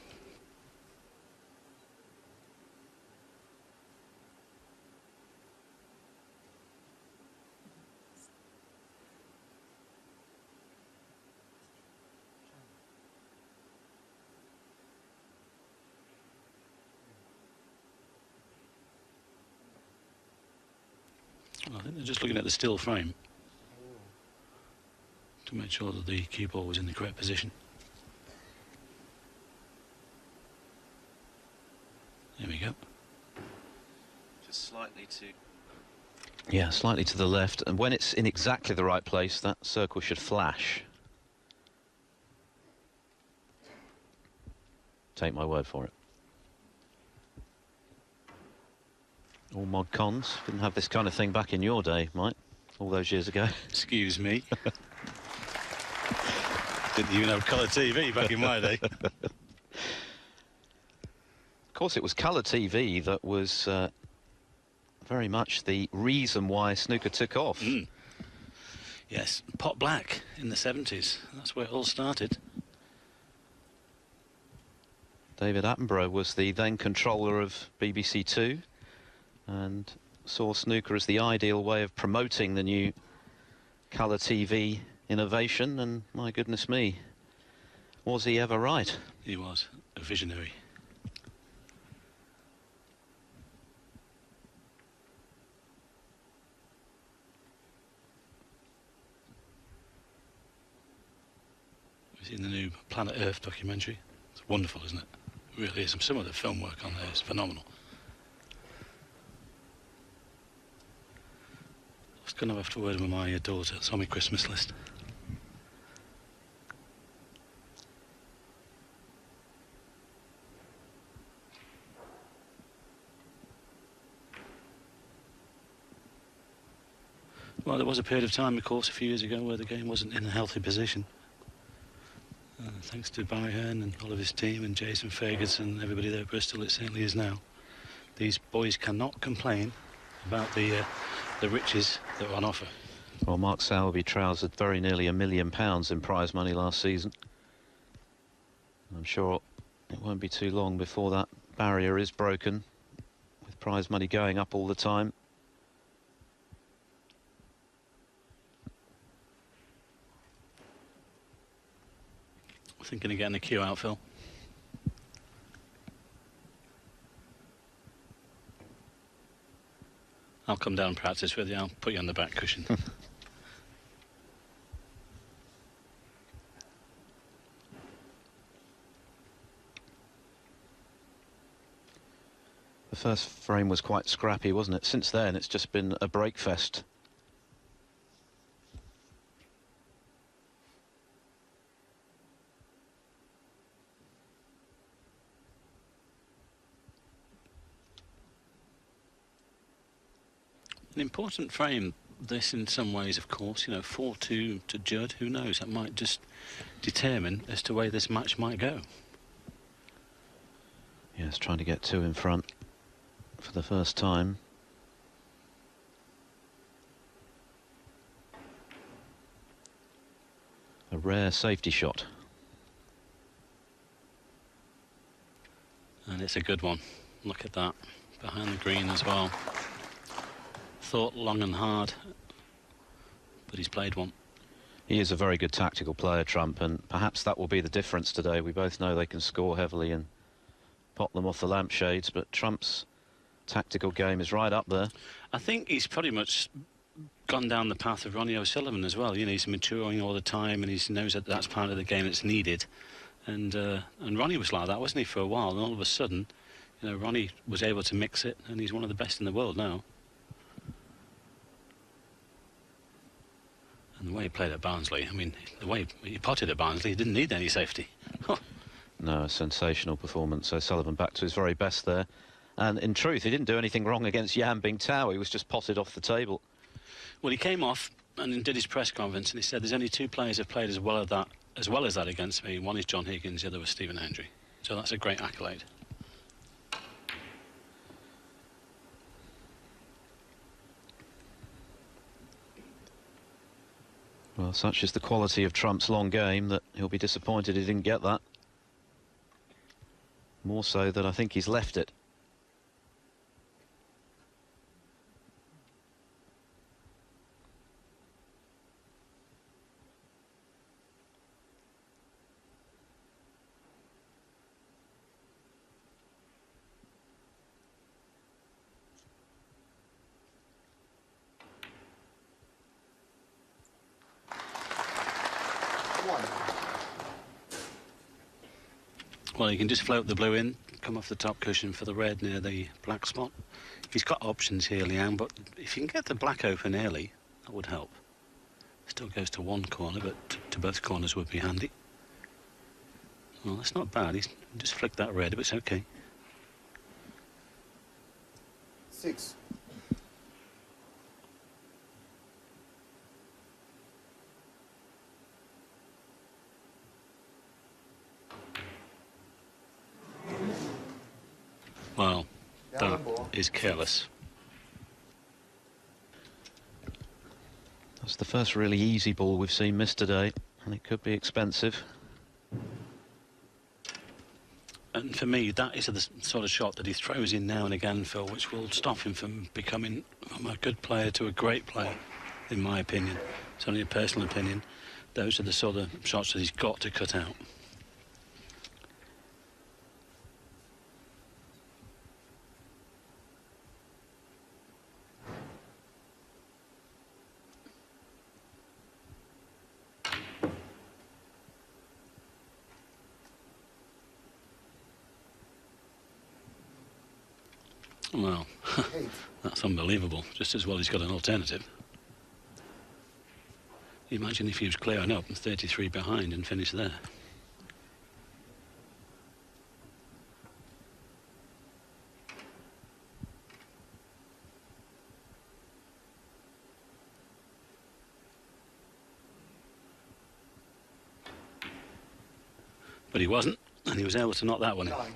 I think they're just looking at the still frame to make sure that the cue ball was in the correct position. There we go. Just slightly to... Yeah, slightly to the left, and when it's in exactly the right place, that circle should flash. Take my word for it. All mod cons. Didn't have this kind of thing back in your day, Mike, all those years ago. Excuse me. Didn't even have colour TV back in my day. Of course, it was colour TV that was very much the reason why snooker took off. Mm. Yes, pot black in the 70s. That's where it all started. David Attenborough was the then controller of BBC Two and saw snooker as the ideal way of promoting the new colour TV innovation, and my goodness me, was he ever right? He was a visionary. We've seen the new Planet Earth documentary. It's wonderful, isn't it? It really is. Some of the film work on there is phenomenal. I was going to have to word with my daughter. It's on my Christmas list. Well, there was a period of time, of course, a few years ago where the game wasn't in a healthy position. Thanks to Barry Hearn and all of his team and Jason Ferguson and everybody there at Bristol, it certainly is now. These boys cannot complain about the riches that are on offer. Well, Mark Sowerby trousered very nearly £1 million in prize money last season. I'm sure it won't be too long before that barrier is broken, with prize money going up all the time. Thinking of getting the cue out, Phil. I'll come down and practice with you. I'll put you on the back cushion. The first frame was quite scrappy, wasn't it? Since then, it's just been a breakfest. An important frame, this in some ways, of course. You know, 4-2 to Judd. Who knows? That might just determine as to where this match might go. Yes, trying to get 2 in front for the first time. A rare safety shot. And it's a good one. Look at that. Behind the green as well. Thought long and hard, but he's played one. He is a very good tactical player, Trump, and perhaps that will be the difference today. We both know they can score heavily and pop them off the lampshades, but Trump's tactical game is right up there. I think he's pretty much gone down the path of Ronnie O'Sullivan as well. You know, he's maturing all the time, and he knows that that's part of the game that's needed. And Ronnie was like that, wasn't he, for a while? And all of a sudden, you know, Ronnie was able to mix it, and he's one of the best in the world now. And the way he played at Barnsley, I mean, the way he potted at Barnsley, he didn't need any safety. No, a sensational performance. O'Sullivan back to his very best there. And in truth, he didn't do anything wrong against Yan Bingtao. He was just potted off the table. Well, he came off and did his press conference, and he said, there's only 2 players who've played as well as that against me. One is John Higgins, the other was Stephen Hendry. So that's a great accolade. Well, such is the quality of Trump's long game that he'll be disappointed he didn't get that. More so that I think he's left it. 1. Well, you can just float the blue in, come off the top cushion for the red near the black spot. He's got options here, Liang, but if you can get the black open early, that would help. Still goes to one corner, but to both corners would be handy. Well, that's not bad. He's just flicked that red, but it's okay. 6. Well, Liang that Wenbo. is careless. That's the first really easy ball we've seen missed today, and it could be expensive. And for me, that is the sort of shot that he throws in now and again, Phil, which will stop him from becoming from a good player to a great player, in my opinion. It's only a personal opinion. Those are the sort of shots that he's got to cut out. Well, 8. that's unbelievable. Just as well he's got an alternative. Imagine if he was clearing up and 33 behind and finished there. But he wasn't, and he was able to knock that one in. 9.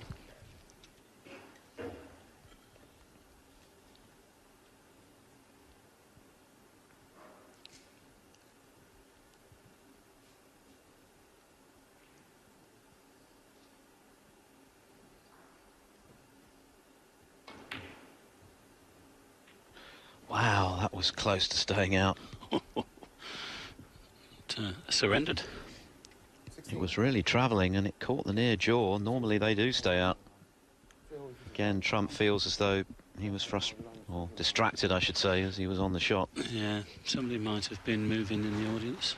Wow, that was close to staying out. Surrendered. 16. It was really travelling, and it caught the near jaw. Normally they do stay out. Again, Trump feels as though he was frustrated, or distracted, I should say, as he was on the shot. Yeah, somebody might have been moving in the audience.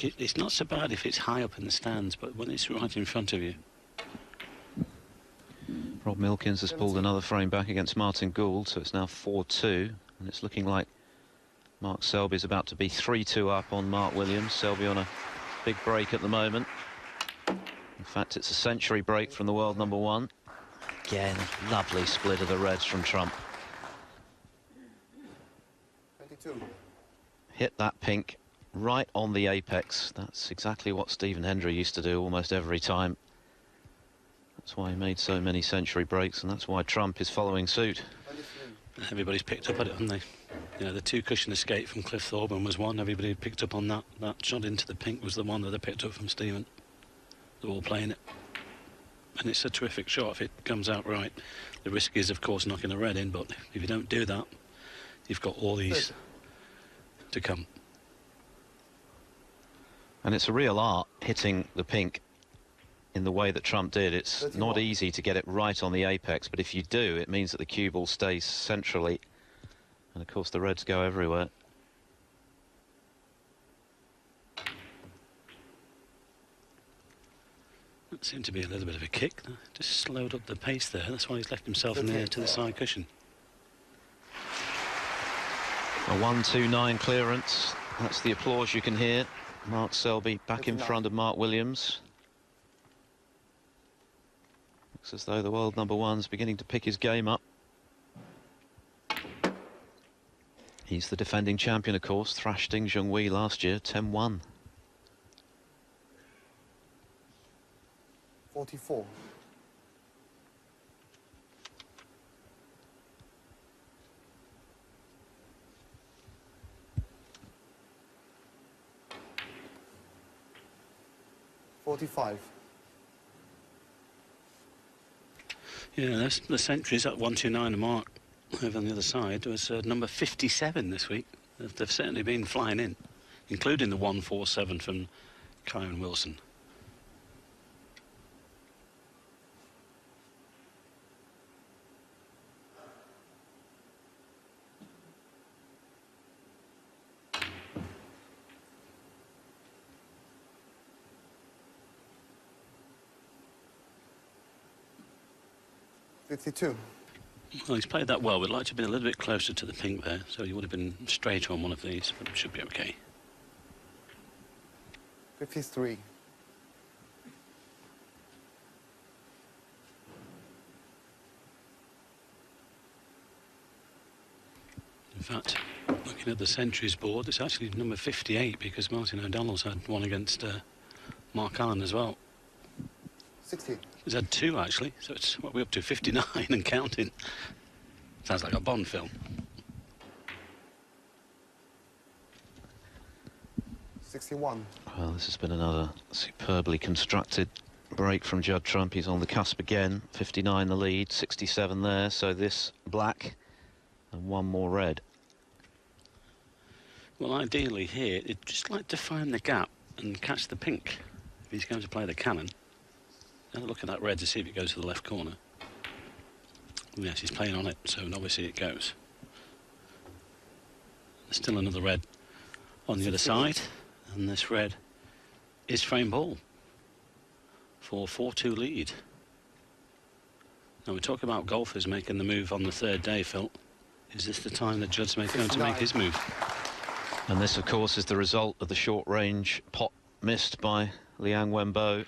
It's not so bad if it's high up in the stands, but when it's right in front of you. Rob Milkins has pulled another frame back against Martin Gould, so it's now 4-2, and it's looking like Mark Selby's about to be 3-2 up on Mark Williams. Selby on a big break at the moment. In fact, it's a century break from the world number 1. Again, lovely split of the reds from Trump. 22. Hit that pink right on the apex. That's exactly what Stephen Hendry used to do almost every time. That's why he made so many century breaks, and that's why Trump is following suit. 23. Everybody's picked up at it, haven't they? You know, the 2-cushion escape from Cliff Thorburn was one. Everybody had picked up on that. That shot into the pink was the one that they picked up from Stephen. They're all playing it. And it's a terrific shot if it comes out right. The risk is, of course, knocking the red in, but if you don't do that, you've got all these to come. And it's a real art hitting the pink in the way that Trump did. It's 31. not easy to get it right on the apex, but if you do, it means that the cue ball stays centrally. And of course the reds go everywhere. That seemed to be a little bit of a kick. Just slowed up the pace there. That's why he's left himself near to the side cushion. A 1-2-9 clearance. That's the applause you can hear. Mark Selby back in 39. front of Mark Williams. Looks as though the world number 1's beginning to pick his game up. He's the defending champion, of course. Thrashed Ding Junhui last year, 10-1. 44. 45. Yeah, that's the centuries at 129 mark over on the other side was number 57 this week. They've certainly been flying in, including the 147 from Kyron Wilson. 52. Well, he's played that well. We'd like to have been a little bit closer to the pink there, so he would have been straighter on one of these, but it should be okay. 53. In fact, looking at the centuries board, it's actually number 58 because Martin O'Donnell's had one against Mark Allen as well. 60. He's had two actually, so it's what we're up to 59 and counting. Sounds like a Bond film. 61. Well, this has been another superbly constructed break from Judd Trump. He's on the cusp again. 59 the lead, 67 there. So this black and one more red. Well, ideally here, it'd just like to find the gap and catch the pink. If he's going to play the cannon, have a look at that red to see if it goes to the left corner. Yes, he's playing on it, so obviously it goes. There's still another red on the other side, and this red is frame ball for 4-2 lead. Now we're talking about golfers making the move on the third day, Phil. Is this the time that Judd's going to make his move? And this, of course, is the result of the short-range pot missed by Liang Wenbo.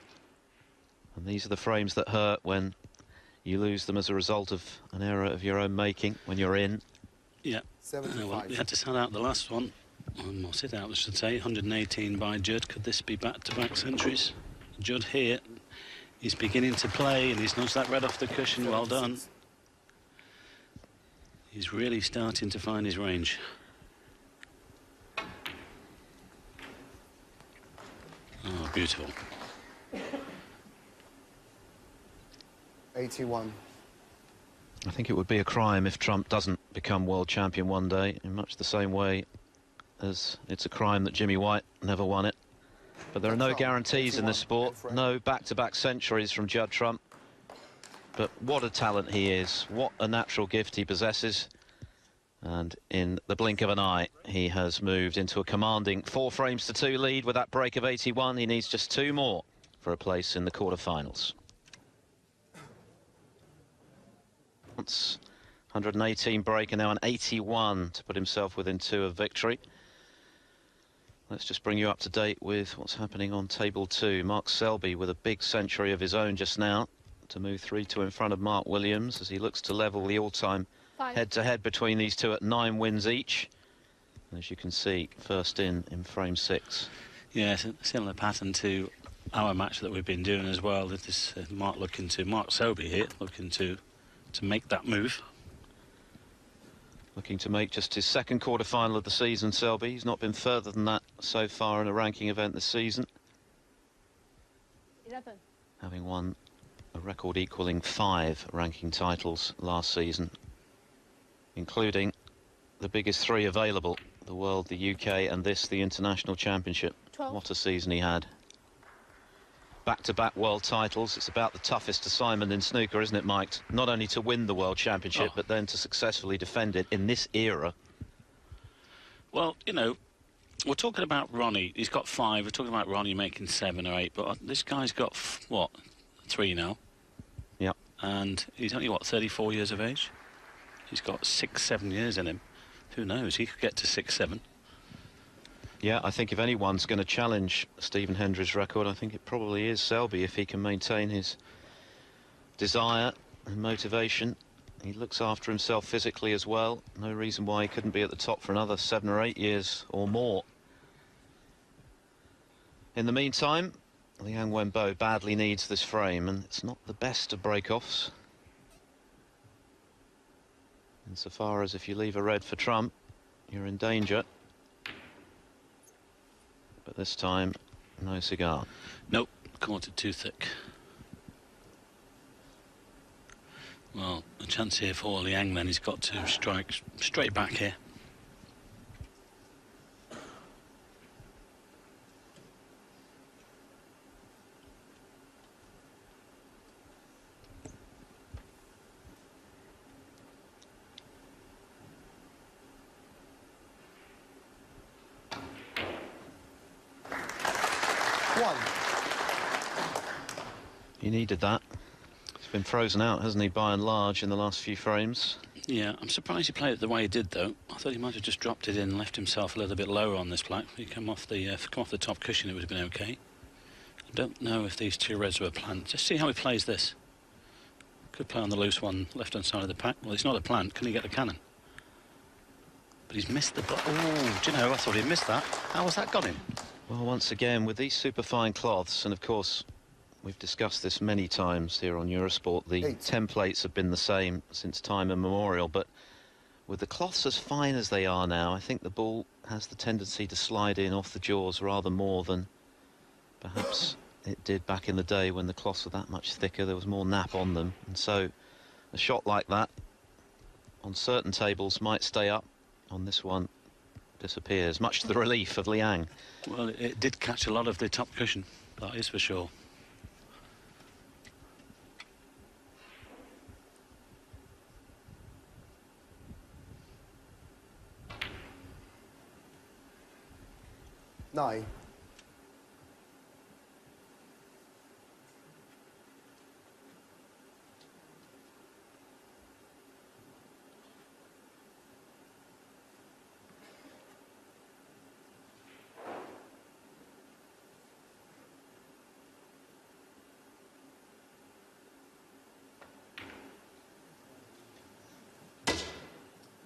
And these are the frames that hurt when you lose them as a result of an error of your own making when you're in. Yeah. 75. Well, we had to sell out the last one. Or sit out, I should say. 118 by Judd. Could this be back-to-back centuries? Judd here. He's beginning to play, and he's nudged that red off the cushion. Well done. He's really starting to find his range. Oh, beautiful. 81. I think it would be a crime if Trump doesn't become world champion one day, in much the same way as it's a crime that Jimmy White never won it. But there are no guarantees in this sport, no back-to-back centuries from Judd Trump. But what a talent he is, what a natural gift he possesses. And in the blink of an eye, he has moved into a commanding 4-frames-to-2 lead with that break of 81. He needs just 2 more for a place in the quarterfinals. 118 break and now an 81 to put himself within 2 of victory. Let's just bring you up to date with what's happening on table 2. Mark Selby with a big century of his own just now to move 3-2 in front of Mark Williams as he looks to level the all-time head-to-head between these two at 9 wins each. And as you can see, first in frame 6. Yeah, it's a similar pattern to our match that we've been doing as well. This Mark Selby here looking to make that move. Looking to make just his second quarter-final of the season, Selby. He's not been further than that so far in a ranking event this season. 11. Having won a record equalling 5 ranking titles last season, including the biggest 3 available, the World, the UK, and this, the International Championship. 12. What a season he had. Back-to-back world titles. It's about the toughest assignment in snooker, isn't it, Mike? Not only to win the World Championship, but then to successfully defend it in this era. Well, you know, we're talking about Ronnie. He's got 5. We're talking about Ronnie making 7 or 8. But this guy's got, what, 3 now? Yep. And he's only, what, 34 years of age? He's got 6-7 years in him. Who knows? He could get to 6-7. Yeah, I think if anyone's going to challenge Stephen Hendry's record, I think it probably is Selby, if he can maintain his desire and motivation. He looks after himself physically as well. No reason why he couldn't be at the top for another 7 or 8 years or more. In the meantime, Liang Wenbo badly needs this frame, and it's not the best of break-offs. Insofar as if you leave a red for Trump, you're in danger. But this time, no cigar. Nope, quarter too thick. Well, a chance here for Liang then. He's got to strike straight back here. He needed that. He's been frozen out, hasn't he, by and large, in the last few frames? Yeah, I'm surprised he played it the way he did, though. I thought he might have just dropped it in and left himself a little bit lower on this black. If he come off the top cushion, it would have been okay. I don't know if these two reds were plant. Just see how he plays this. Could play on the loose one, left-hand side of the pack. Well, it's not a plant. Can he get the cannon? But he's missed the... Oh, do you know, I thought he'd missed that. How has that got him? Well, once again, with these superfine cloths, and of course, we've discussed this many times here on Eurosport, the templates have been the same since time immemorial, but with the cloths as fine as they are now, I think the ball has the tendency to slide in off the jaws rather more than perhaps it did back in the day when the cloths were that much thicker. There was more nap on them, and so a shot like that on certain tables might stay up. On this one, disappears, much to the relief of Liang. Well, it did catch a lot of the top cushion, that is for sure. Nine.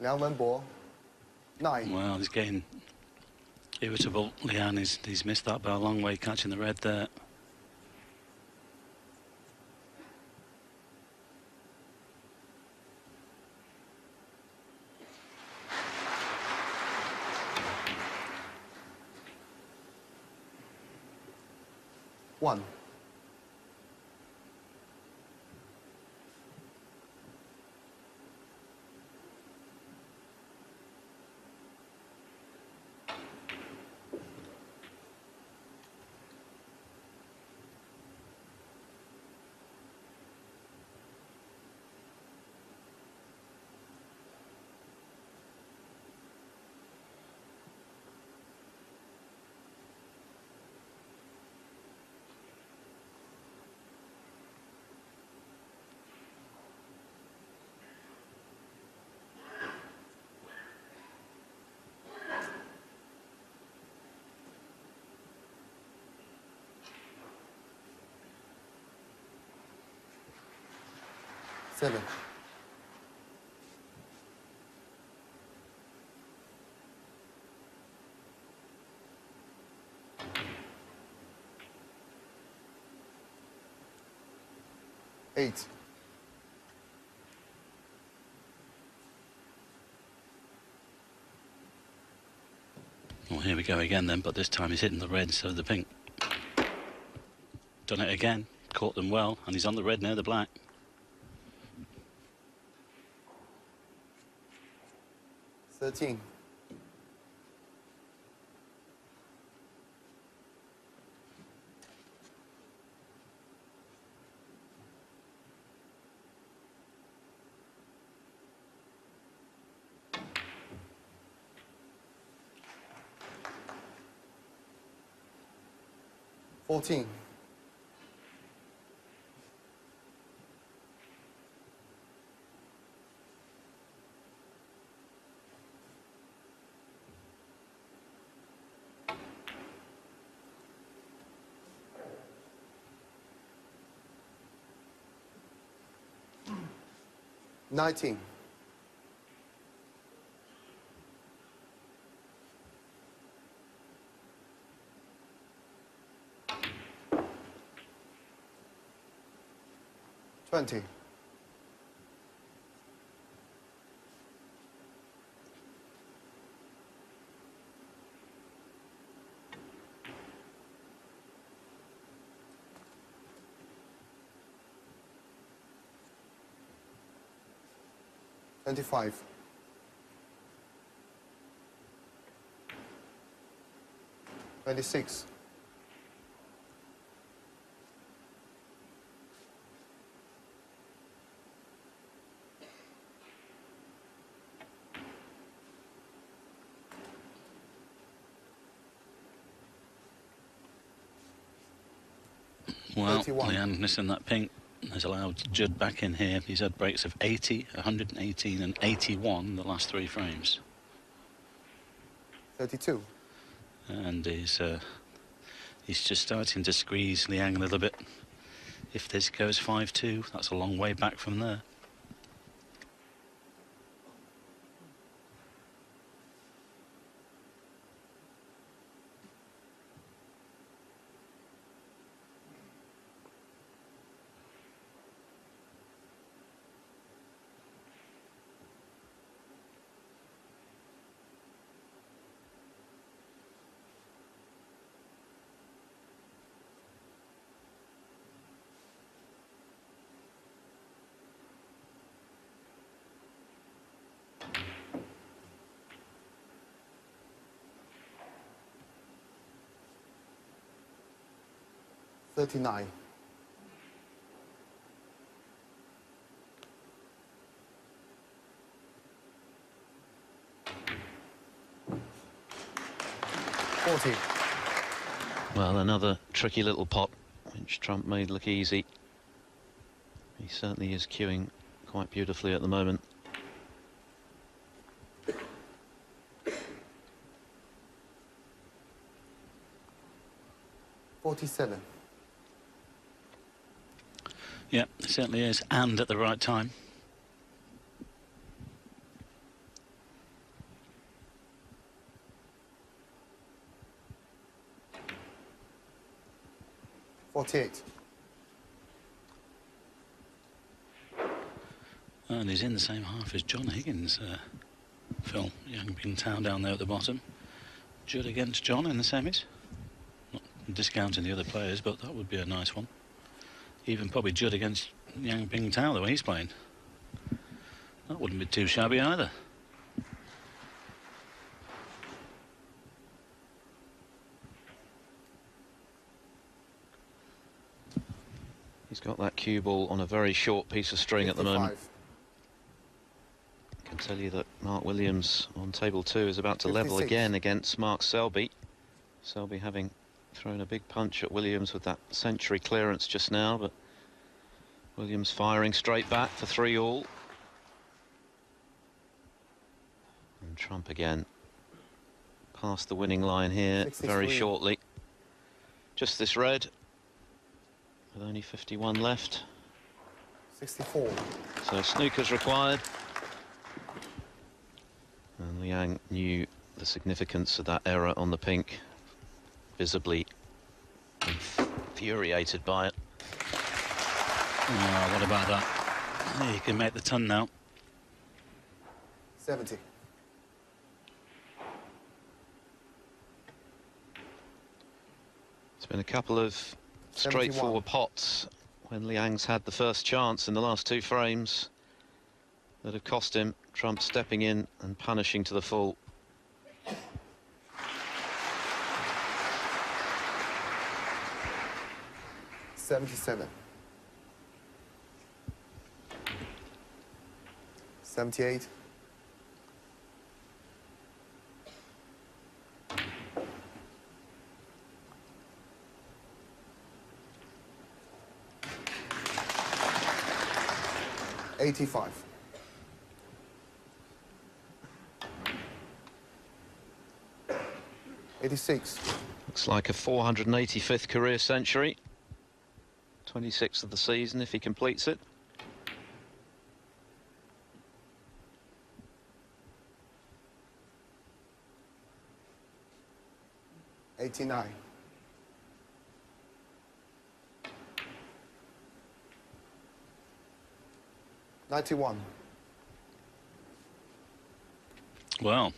Liang Wenbo. 9. Well, he's getting irritable. Liang, he's missed that by a long way, catching the red there. One. Seven. Eight. Well, here we go again then, but this time he's hitting the red instead of the pink. Done it again, caught them well, and he's on the red now, the black. 13. $14. $19. $20. $25. $26. Well, 31. Liang missing that pink. has allowed Judd back in here. He's had breaks of 80, 118 and 81 the last 3 frames. 32. And he's just starting to squeeze Liang a little bit. If this goes 5-2, that's a long way back from there. $39. $40. Well, another tricky little pot, which Trump made look easy. He certainly is cueing quite beautifully at the moment. $47. Yeah, it certainly is, and at the right time. $48. And he's in the same half as John Higgins, Phil. Young Ping Tao down there at the bottom. Judd against John in the semis. Not discounting the other players, but that would be a nice one. Even probably Judd against Liang Ping Tao, the way he's playing. That wouldn't be too shabby either. He's got that cue ball on a very short piece of string 55. at the moment. I can tell you that Mark Williams on table 2 is about to level 56. again against Mark Selby. Selby having thrown a big punch at Williams with that century clearance just now, but Williams firing straight back for 3-all. And Trump again past the winning line here 63. very shortly. Just this red with only 51 left. 64. So snooker's required. And Liang knew the significance of that error on the pink, visibly infuriated by it. Oh, what about that? He can make the ton now. 70. It's been a couple of 71. straightforward pots when Liang's had the first chance in the last 2 frames that have cost him. Trump stepping in and punishing to the full. $77. 78. $85. 86. Looks like a 485th career century. 26th of the season if he completes it. $89. 91. Well,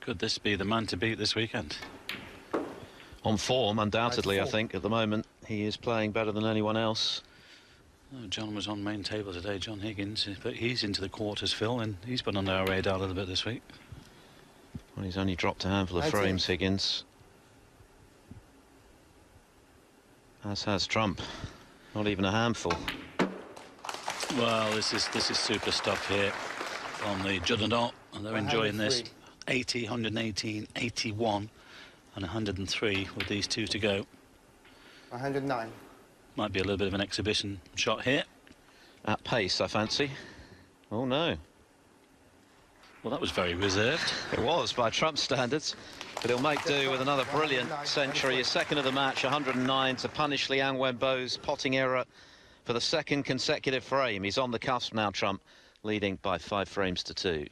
could this be the man to beat this weekend? On form, undoubtedly, 94. I think, at the moment. He is playing better than anyone else. Oh, John was on main table today, John Higgins, but he's into the quarters, Phil, and he's been under our radar a little bit this week. Well, he's only dropped a handful of 98. frames, Higgins. As has Trump. Not even a handful. Well, this is super stuff here on the Judd and they're enjoying this. 80, 118, 81 and 103 with these 2 to go. 109. Might be a little bit of an exhibition shot here. At pace, I fancy. Oh, no. Well, that was very reserved. It was, by Trump standards. But he'll make do with another brilliant century. His second of the match, 109, to punish Liang Wenbo's potting error for the second consecutive frame. He's on the cusp now, Trump, leading by 5 frames to 2.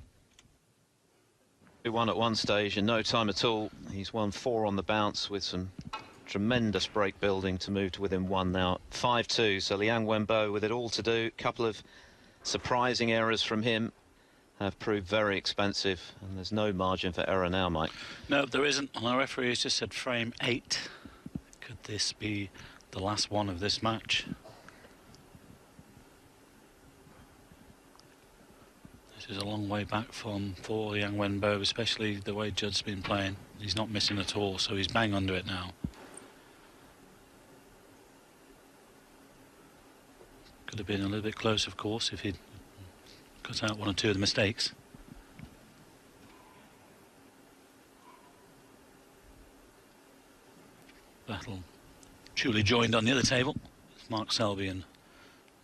2-1 at one stage in no time at all. He's won 4 on the bounce with some tremendous break building to move to within 1 now. 5-2, so Liang Wenbo with it all to do. Couple of surprising errors from him have proved very expensive, and there's no margin for error now, Mike. No, there isn't. Our referee has just said frame 8. Could this be the last one of this match? This is a long way back for Liang Wenbo, especially the way Judd's been playing. He's not missing at all, so he's bang under it now. Could have been a little bit close, of course, if he'd cut out 1 or 2 of the mistakes. Battle truly joined on the other table. It's Mark Selby and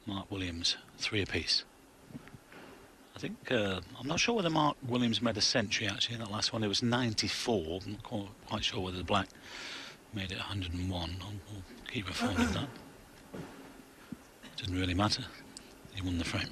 Mark Williams, 3 apiece. I think, I'm not sure whether Mark Williams made a century actually in that last one. It was 94. I'm not quite sure whether the black made it 101. I'll keep reforming that. Doesn't really matter. He won the frame.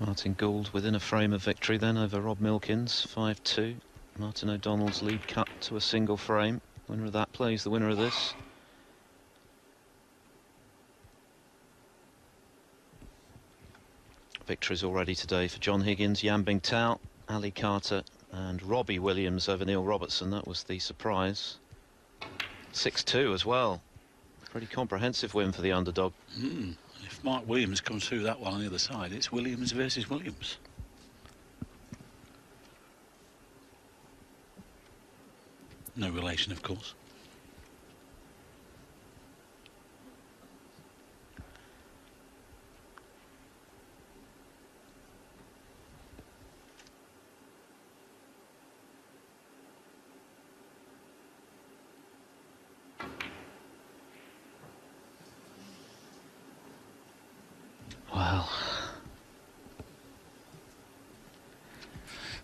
Martin Gould within a frame of victory then over Rob Milkins, 5-2. Martin O'Donnell's lead cut to a single frame. Winner of that plays the winner of this. Victories already today for John Higgins, Yan Bingtao, Ali Carter and Robbie Williams over Neil Robertson. That was the surprise. 6-2 as well. Pretty comprehensive win for the underdog. If Mark Williams comes through that one on the other side, it's Williams versus Williams. No relation, of course.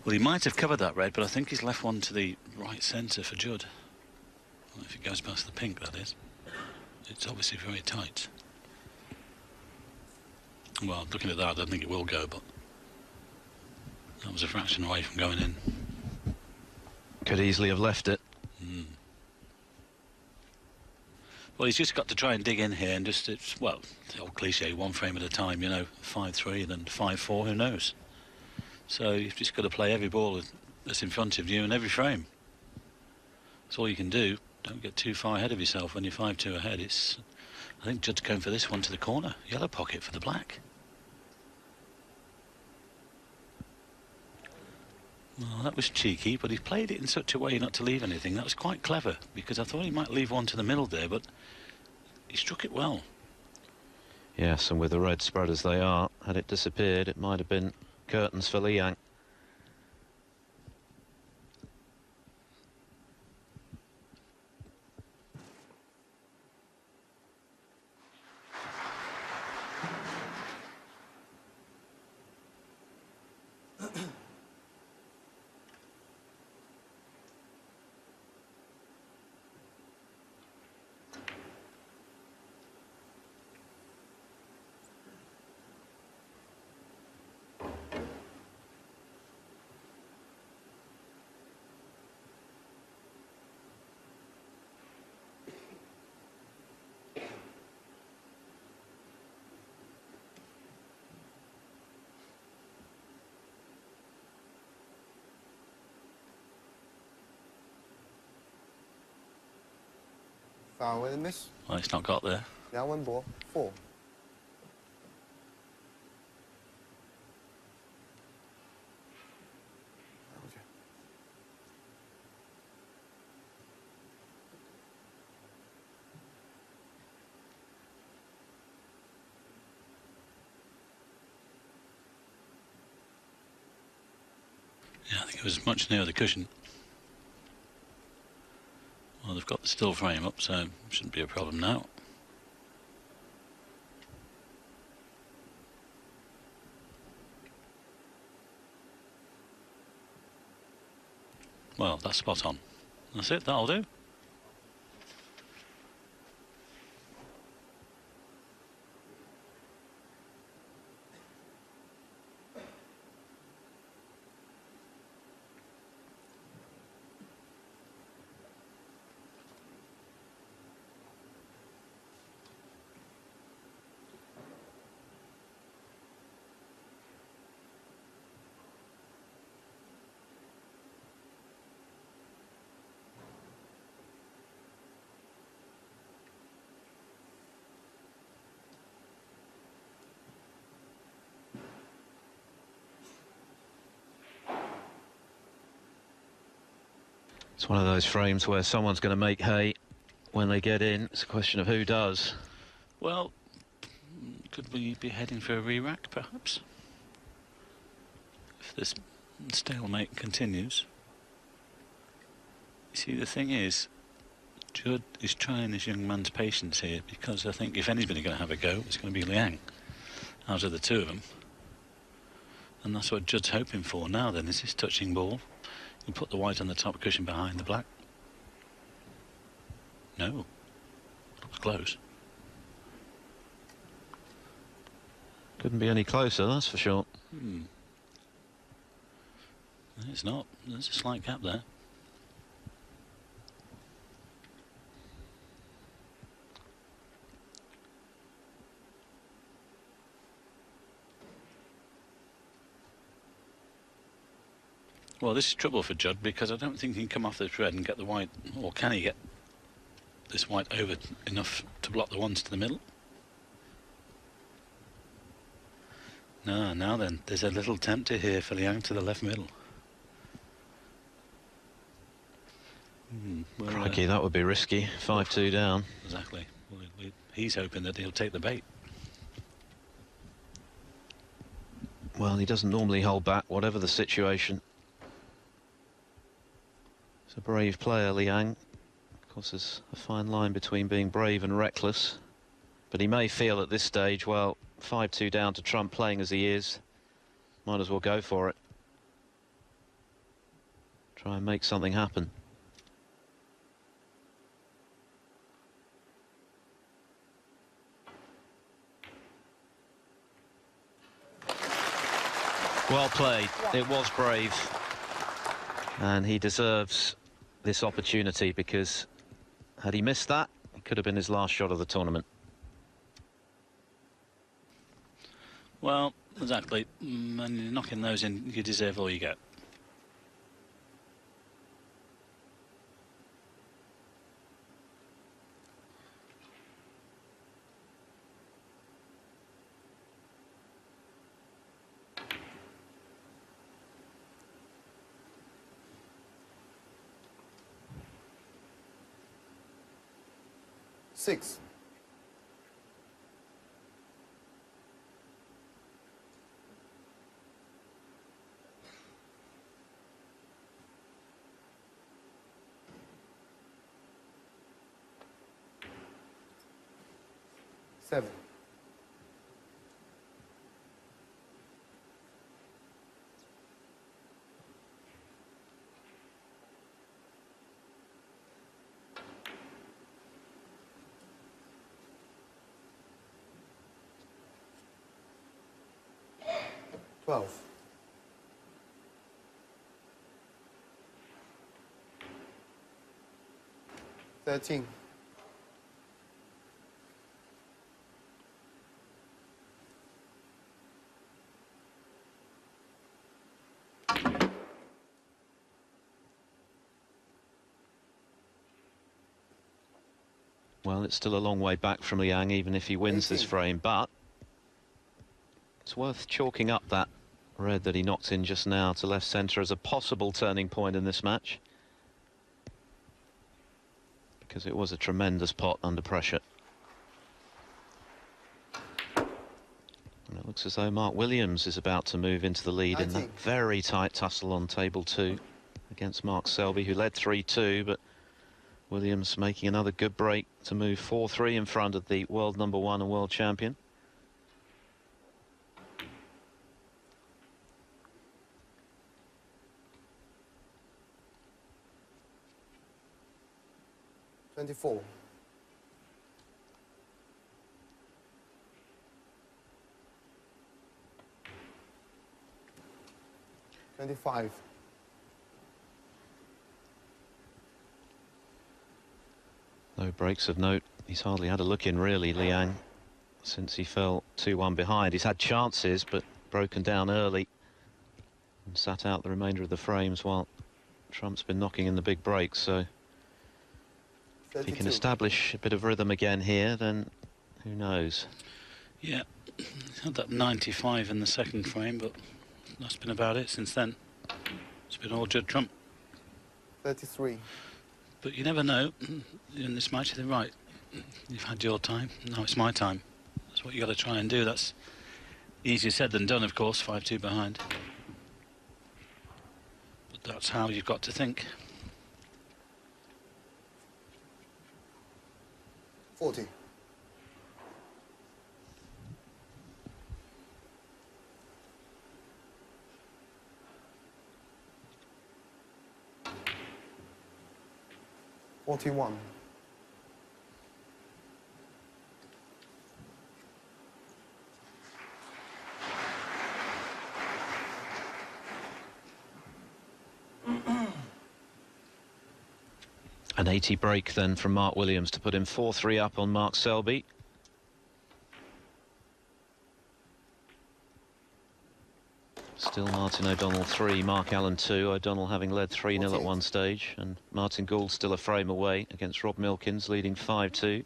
Well, he might have covered that red, but I think he's left one to the right centre for Judd. Well, if it goes past the pink, that is. It's obviously very tight. Well, looking at that, I don't think it will go, but that was a fraction away from going in. Could easily have left it. Well, he's just got to try and dig in here and just, it's, well, the old cliche, 1 frame at a time, you know, 5-3 and then 5-4, who knows? So you've just got to play every ball that's in front of you in every frame. That's all you can do. Don't get too far ahead of yourself when you're 5-2 ahead. It's, I think Judd's going for this one to the corner. Yellow pocket for the black. Well, that was cheeky, but he played it in such a way not to leave anything. That was quite clever, because I thought he might leave one to the middle there, but he struck it well. Yes, and with the red spread as they are, had it disappeared, it might have been curtains for Liang. Foul with a miss. Well, it's not got there. Liang Wenbo, 4. Yeah, I think it was much nearer the cushion. Well, they've got the still frame up, so shouldn't be a problem now. Well, that's spot on. That's it, that'll do. It's one of those frames where someone's going to make hay when they get in. It's a question of who does. Well, could we be heading for a re-rack, perhaps? If this stalemate continues. You see, the thing is, Judd is trying this young man's patience here, because I think if anybody's going to have a go, it's going to be Liang, out of the two of them. And that's what Judd's hoping for now then, is this touching ball. You put the white on the top cushion behind the black. No. Looks close. Couldn't be any closer, that's for sure. It's not. There's a slight gap there. Well, this is trouble for Judd, because I don't think he can come off this red and get the white, or can he get this white over enough to block the ones to the middle? No, now then, there's a little tempter here for Liang to the left middle. Well, Crikey, that would be risky. 5-2 down. Exactly. Well, he's hoping that he'll take the bait. Well, he doesn't normally hold back, whatever the situation. He's a brave player, Liang. Of course, there's a fine line between being brave and reckless. But he may feel at this stage, well, 5-2 down to Trump, playing as he is. Might as well go for it. Try and make something happen. Well played. It was brave. And he deserves this opportunity, because had he missed that, it could have been his last shot of the tournament. Well, exactly. And you're knocking those in, you deserve all you get. Six. Seven. Twelve. Thirteen. Well, it's still a long way back from Liang, even if he wins this 18. frame, but it's worth chalking up that red that he knocked in just now to left centre as a possible turning point in this match, because it was a tremendous pot under pressure. And it looks as though Mark Williams is about to move into the lead 19. in that very tight tussle on table 2 against Mark Selby, who led 3-2, but Williams making another good break to move 4-3 in front of the world #1 and world champion. $24. 25. No breaks of note. He's hardly had a look in, really, Liang, since he fell 2-1 behind. He's had chances, but broken down early and sat out the remainder of the frames while Trump's been knocking in the big breaks. So if he can 32. establish a bit of rhythm again here, then who knows? Yeah, he's had that 95 in the second frame, but that's been about it since then. It's been all Judd Trump. 33. But you never know in this match. They're right. You've had your time. Now it's my time. That's what you got to try and do. That's easier said than done, of course. 5-2 behind. But that's how you've got to think. 40. $41. An 80 break then from Mark Williams to put him 4-3 up on Mark Selby. Still Martin O'Donnell 3, Mark Allen 2. O'Donnell having led 3-0 at one stage, and Martin Gould still a frame away against Rob Milkins, leading 5-2.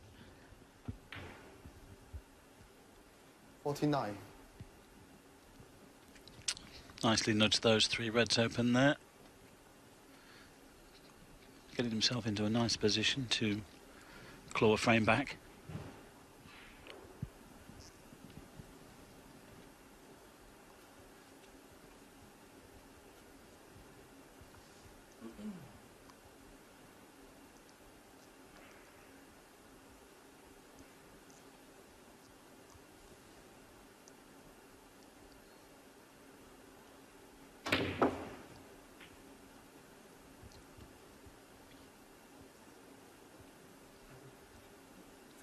49. Nicely nudged those 3 reds open there. Getting himself into a nice position to claw a frame back.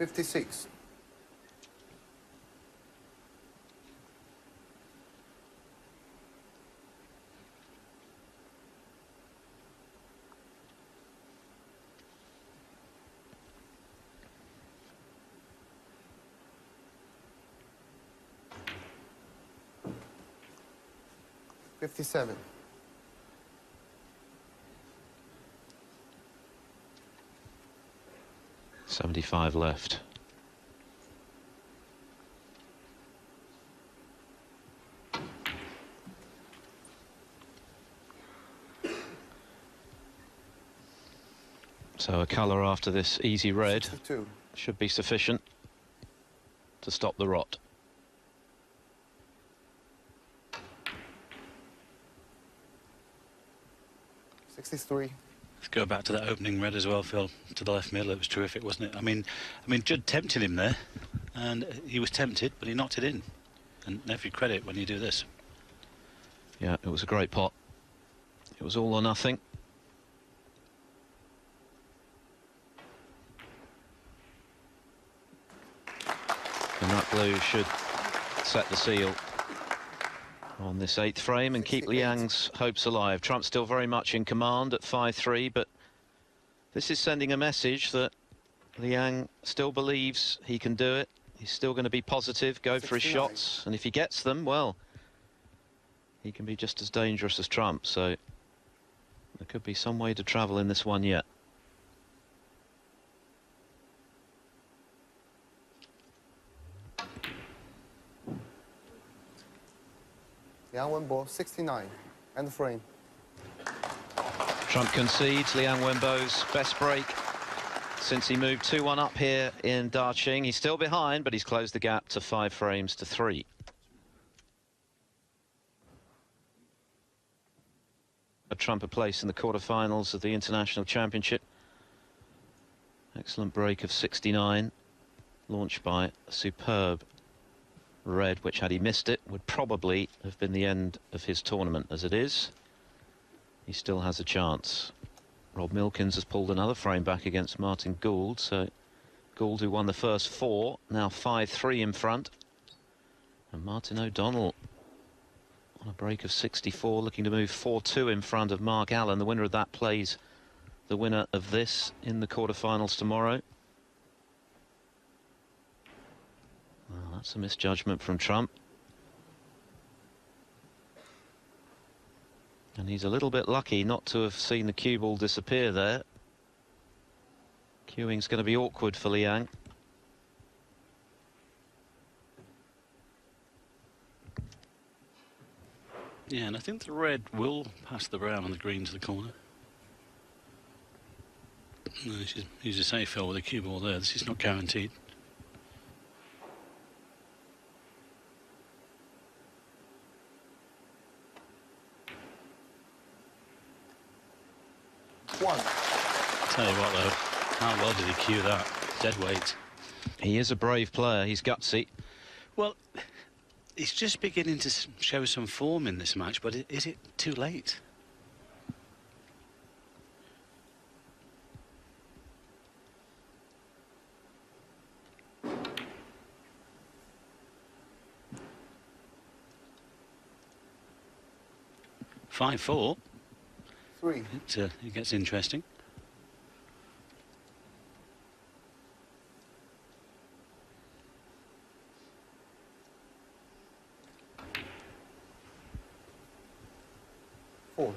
$56. $57. 75 left. So a colour after this easy red 62. should be sufficient to stop the rot. $63. Let's go back to that opening red as well, Phil, to the left middle. It was terrific, wasn't it? I mean, Judd tempted him there, and he was tempted, but he knocked it in. And every credit when you do this. Yeah, it was a great pot. It was all or nothing. And that blue should set the seal on this 8th frame and keep 68. Liang's hopes alive. Trump's still very much in command at 5-3, but this is sending a message that Liang still believes he can do it. He's still going to be positive, go for his 69. shots, and if he gets them, well, he can be just as dangerous as Trump, so there could be some way to travel in this one yet. Liang Wenbo, 69. End frame. Trump concedes Liang Wenbo's best break since he moved 2-1 up here in Daqing. He's still behind, but he's closed the gap to 5 frames to 3. A Trump a place in the quarterfinals of the International Championship. Excellent break of 69, launched by a superb red, which had he missed it would probably have been the end of his tournament. As it is, he still has a chance. Rob Milkins has pulled another frame back against Martin Gould, so Gould, who won the first 4, now 5-3 in front. And Martin O'Donnell on a break of 64, looking to move 4-2 in front of Mark Allen. The winner of that plays the winner of this in the quarterfinals tomorrow. Well, that's a misjudgment from Trump. And he's a little bit lucky not to have seen the cue ball disappear there. Cueing's going to be awkward for Liang. Yeah, and I think the red will pass the brown on the green to the corner. No, he's a safe fill with a cue ball there. This is not guaranteed. One. Tell you what though, how well did he cue that? Dead weight. He is a brave player. He's gutsy. Well, he's just beginning to show some form in this match, but is it too late? Five, 4. 3. It gets interesting. Four.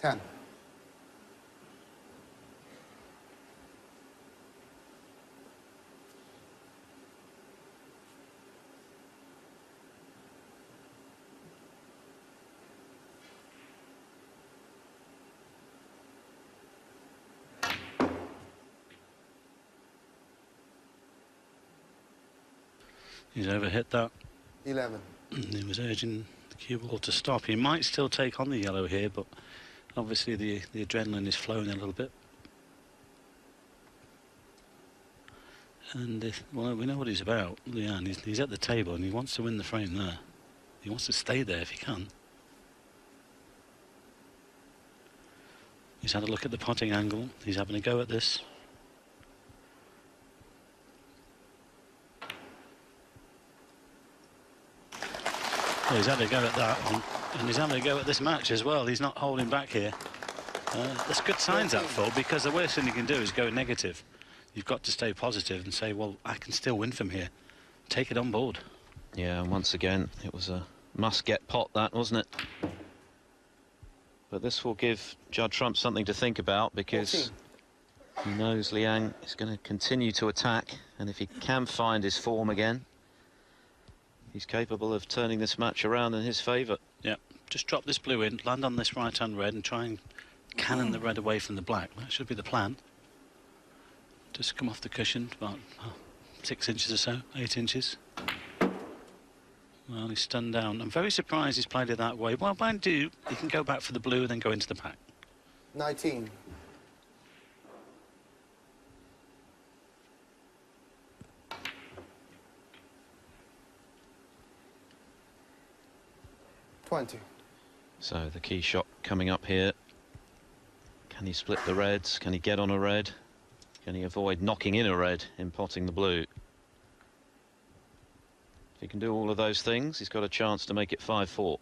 Ten. He's overhit that. 11. He was urging the cue ball to stop. He might still take on the yellow here, but obviously the adrenaline is flowing a little bit. And well, we know what he's about, Liang. He's at the table and he wants to win the frame there. He wants to stay there if he can. He's had a look at the potting angle. He's having a go at this. Well, he's having a go at that, and he's having a go at this match as well. He's not holding back here. That's good signs, that fall, because the worst thing you can do is go negative. You've got to stay positive and say, well, I can still win from here. Take it on board. Yeah, and once again, it was a must-get pot, that, wasn't it? But this will give Judd Trump something to think about, because 14. He knows Liang is going to continue to attack, and if he can find his form again, he's capable of turning this match around in his favour. Yeah, just drop this blue in, land on this right-hand red, and try and cannon the red away from the black. That should be the plan. Just come off the cushion, about 6 inches or so, 8 inches. Well, he's stunned down. I'm very surprised he's played it that way. Well, mind you, he can go back for the blue and then go into the pack. 19. So the key shot coming up here. Can he split the reds? Can he get on a red? Can he avoid knocking in a red in potting the blue? If he can do all of those things, he's got a chance to make it 5-4.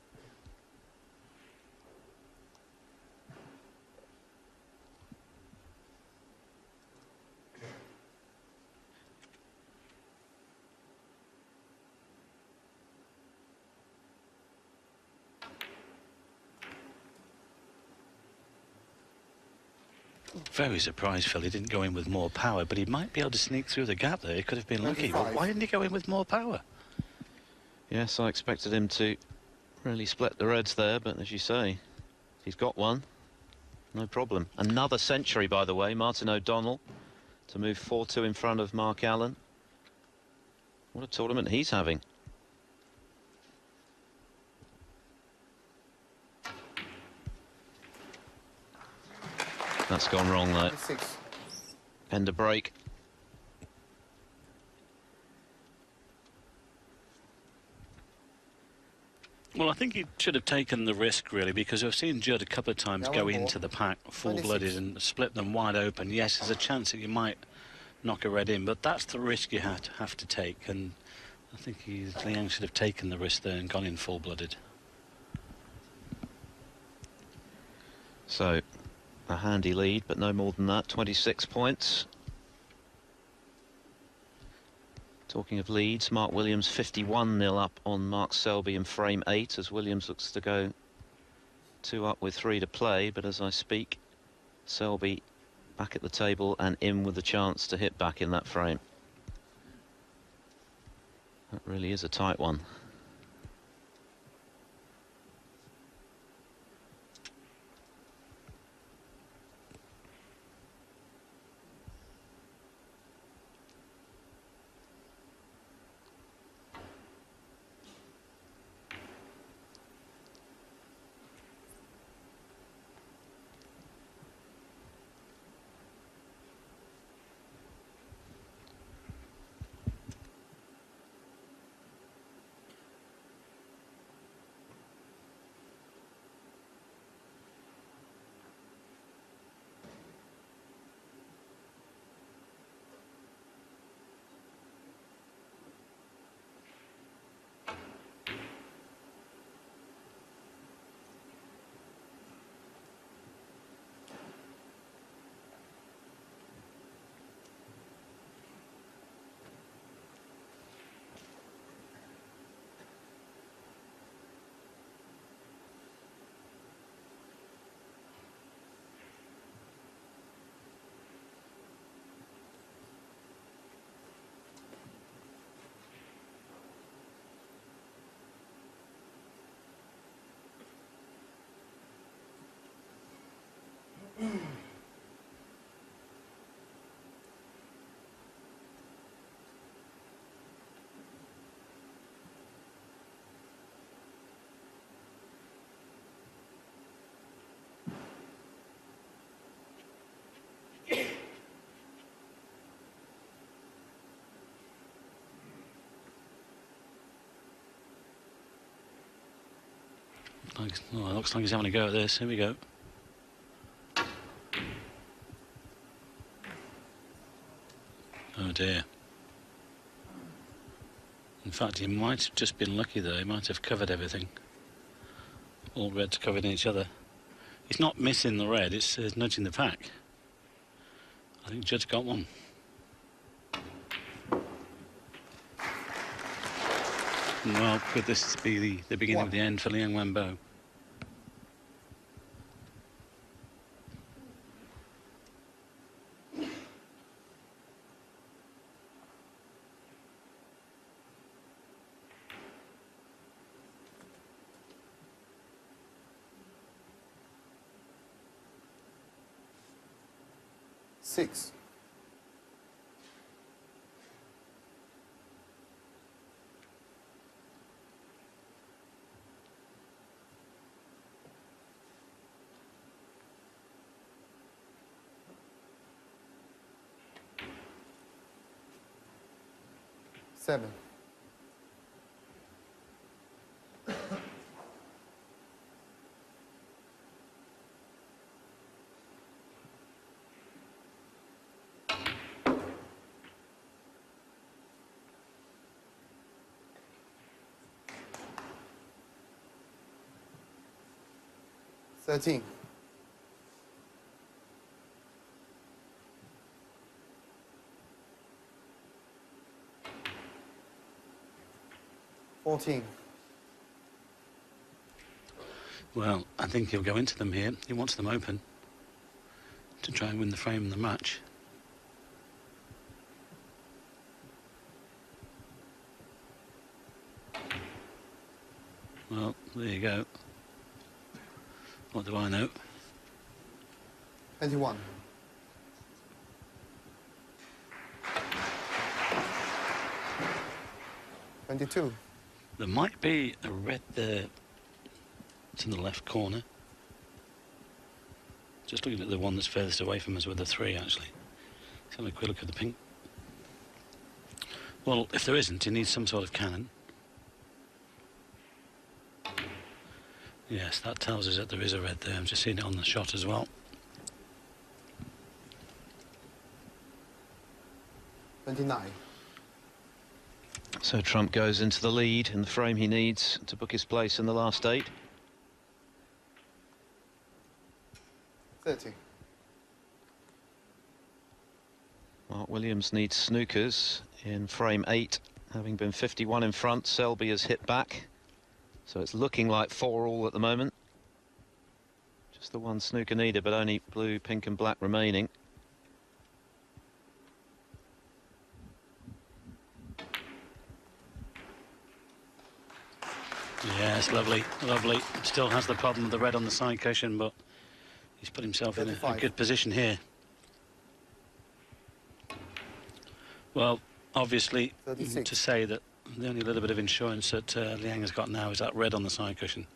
Very surprised Phil he didn't go in with more power, but he might be able to sneak through the gap there. He could have been lucky. Well, why didn't he go in with more power? Yes, I expected him to really split the reds there, but as you say, he's got one. No problem. Another century, by the way, Martin O'Donnell, to move 4-2 in front of Mark Allen. What a tournament he's having. That's gone wrong though. 6. End of break. Well, I think he should have taken the risk, really, because I've seen Judd a couple of times go into the pack full-blooded and split them wide open. Yes, there's a chance that you might knock a red in, but that's the risk you have to take, and I think Liang should have taken the risk there and gone in full-blooded. So, a handy lead, but no more than that, 26 points. Talking of leads, Mark Williams 51-0 up on Mark Selby in frame 8, as Williams looks to go 2 up with 3 to play, but as I speak, Selby back at the table and in with the chance to hit back in that frame. That really is a tight one. Oh, it looks like he's having a go at this. Here we go. Oh dear. In fact, he might have just been lucky there. He might have covered everything. All reds covered in each other. He's not missing the red, it's nudging the pack. I think Judd's got one. Well, could this be the beginning of the end for Liang Wenbo? 6. Seven. Thirteen. 14. Well, I think he'll go into them here. He wants them open to try and win the frame and the match. Well, there you go. What do I know? 21. 22. There might be a red there to the left corner. Just looking at the one that's furthest away from us with the 3, actually. Let's have a quick look at the pink. Well, if there isn't, he needs some sort of cannon. Yes, that tells us that there is a red there. I'm just seeing it on the shot as well. 29. So Trump goes into the lead in the frame he needs to book his place in the last 8. 30. Mark Williams needs snookers in frame 8, having been 51 in front. Selby has hit back, so it's looking like 4-all at the moment. Just the one snooker needed, but only blue, pink and black remaining. Yes, lovely, lovely. Still has the problem of the red on the side cushion, but he's put himself in a good position here. Well, obviously, 36. to say that the only little bit of insurance that Liang has got now is that red on the side cushion.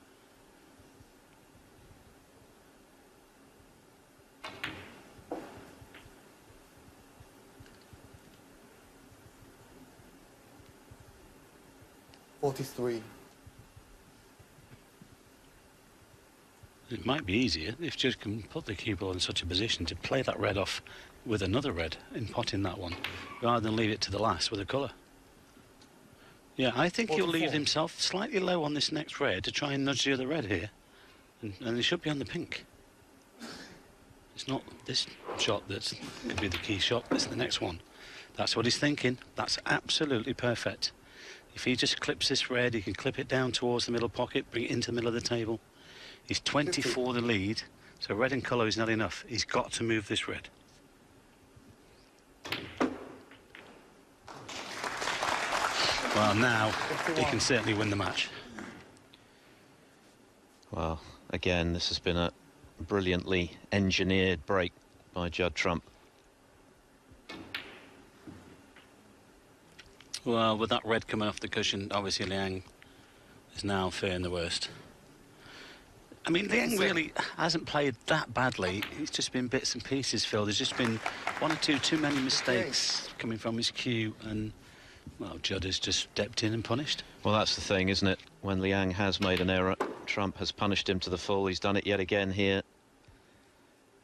$43. It might be easier if Judd can put the cue ball in such a position to play that red off with another red in potting that one, rather than leave it to the last with a colour. Yeah, I think he'll leave himself slightly low on this next red to try and nudge the other red here, and he should be on the pink. It's not this shot that could be the key shot, it's the next one. That's what he's thinking. That's absolutely perfect. If he just clips this red, he can clip it down towards the middle pocket, bring it into the middle of the table. He's 24 the lead, so red in colour is not enough. He's got to move this red. Well, now 51. He can certainly win the match. Well, again, this has been a brilliantly engineered break by Judd Trump. Well, with that red coming off the cushion, obviously Liang is now fair and the worst. I mean, Liang really hasn't played that badly. He's just been bits and pieces, Phil. There's just been one or two too many mistakes coming from his cue, and, well, Judd has just stepped in and punished. Well, that's the thing, isn't it? When Liang has made an error, Trump has punished him to the full. He's done it yet again here.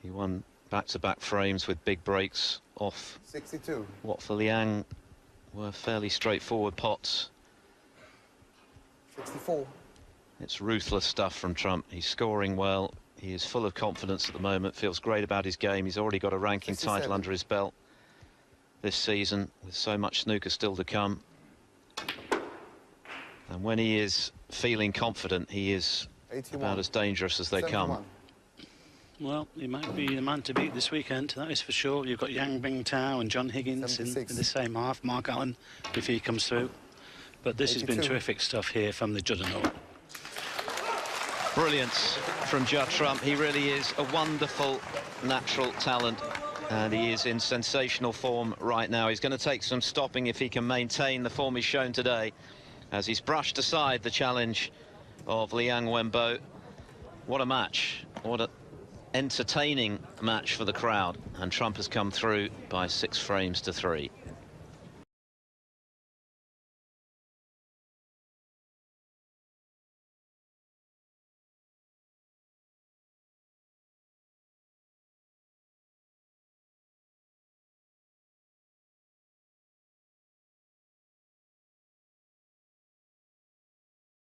He won back-to-back frames with big breaks off 62. What for Liang were fairly straightforward pots. 64. It's ruthless stuff from Trump. He's scoring well. He is full of confidence at the moment, feels great about his game. He's already got a ranking 67. title under his belt this season, with so much snooker still to come. And when he is feeling confident, he is 81. About as dangerous as they 71. Come. Well, he might be the man to beat this weekend, that is for sure. You've got Yang Bingtao and John Higgins in the same half. Mark Allen, if he comes through. But this 82. Has been terrific stuff here from the Judd and all. Brilliance from Judd Trump. He really is a wonderful natural talent. And he is in sensational form right now. He's going to take some stopping if he can maintain the form he's shown today, as he's brushed aside the challenge of Liang Wenbo. What a match. What an entertaining match for the crowd. And Trump has come through by 6 frames to 3.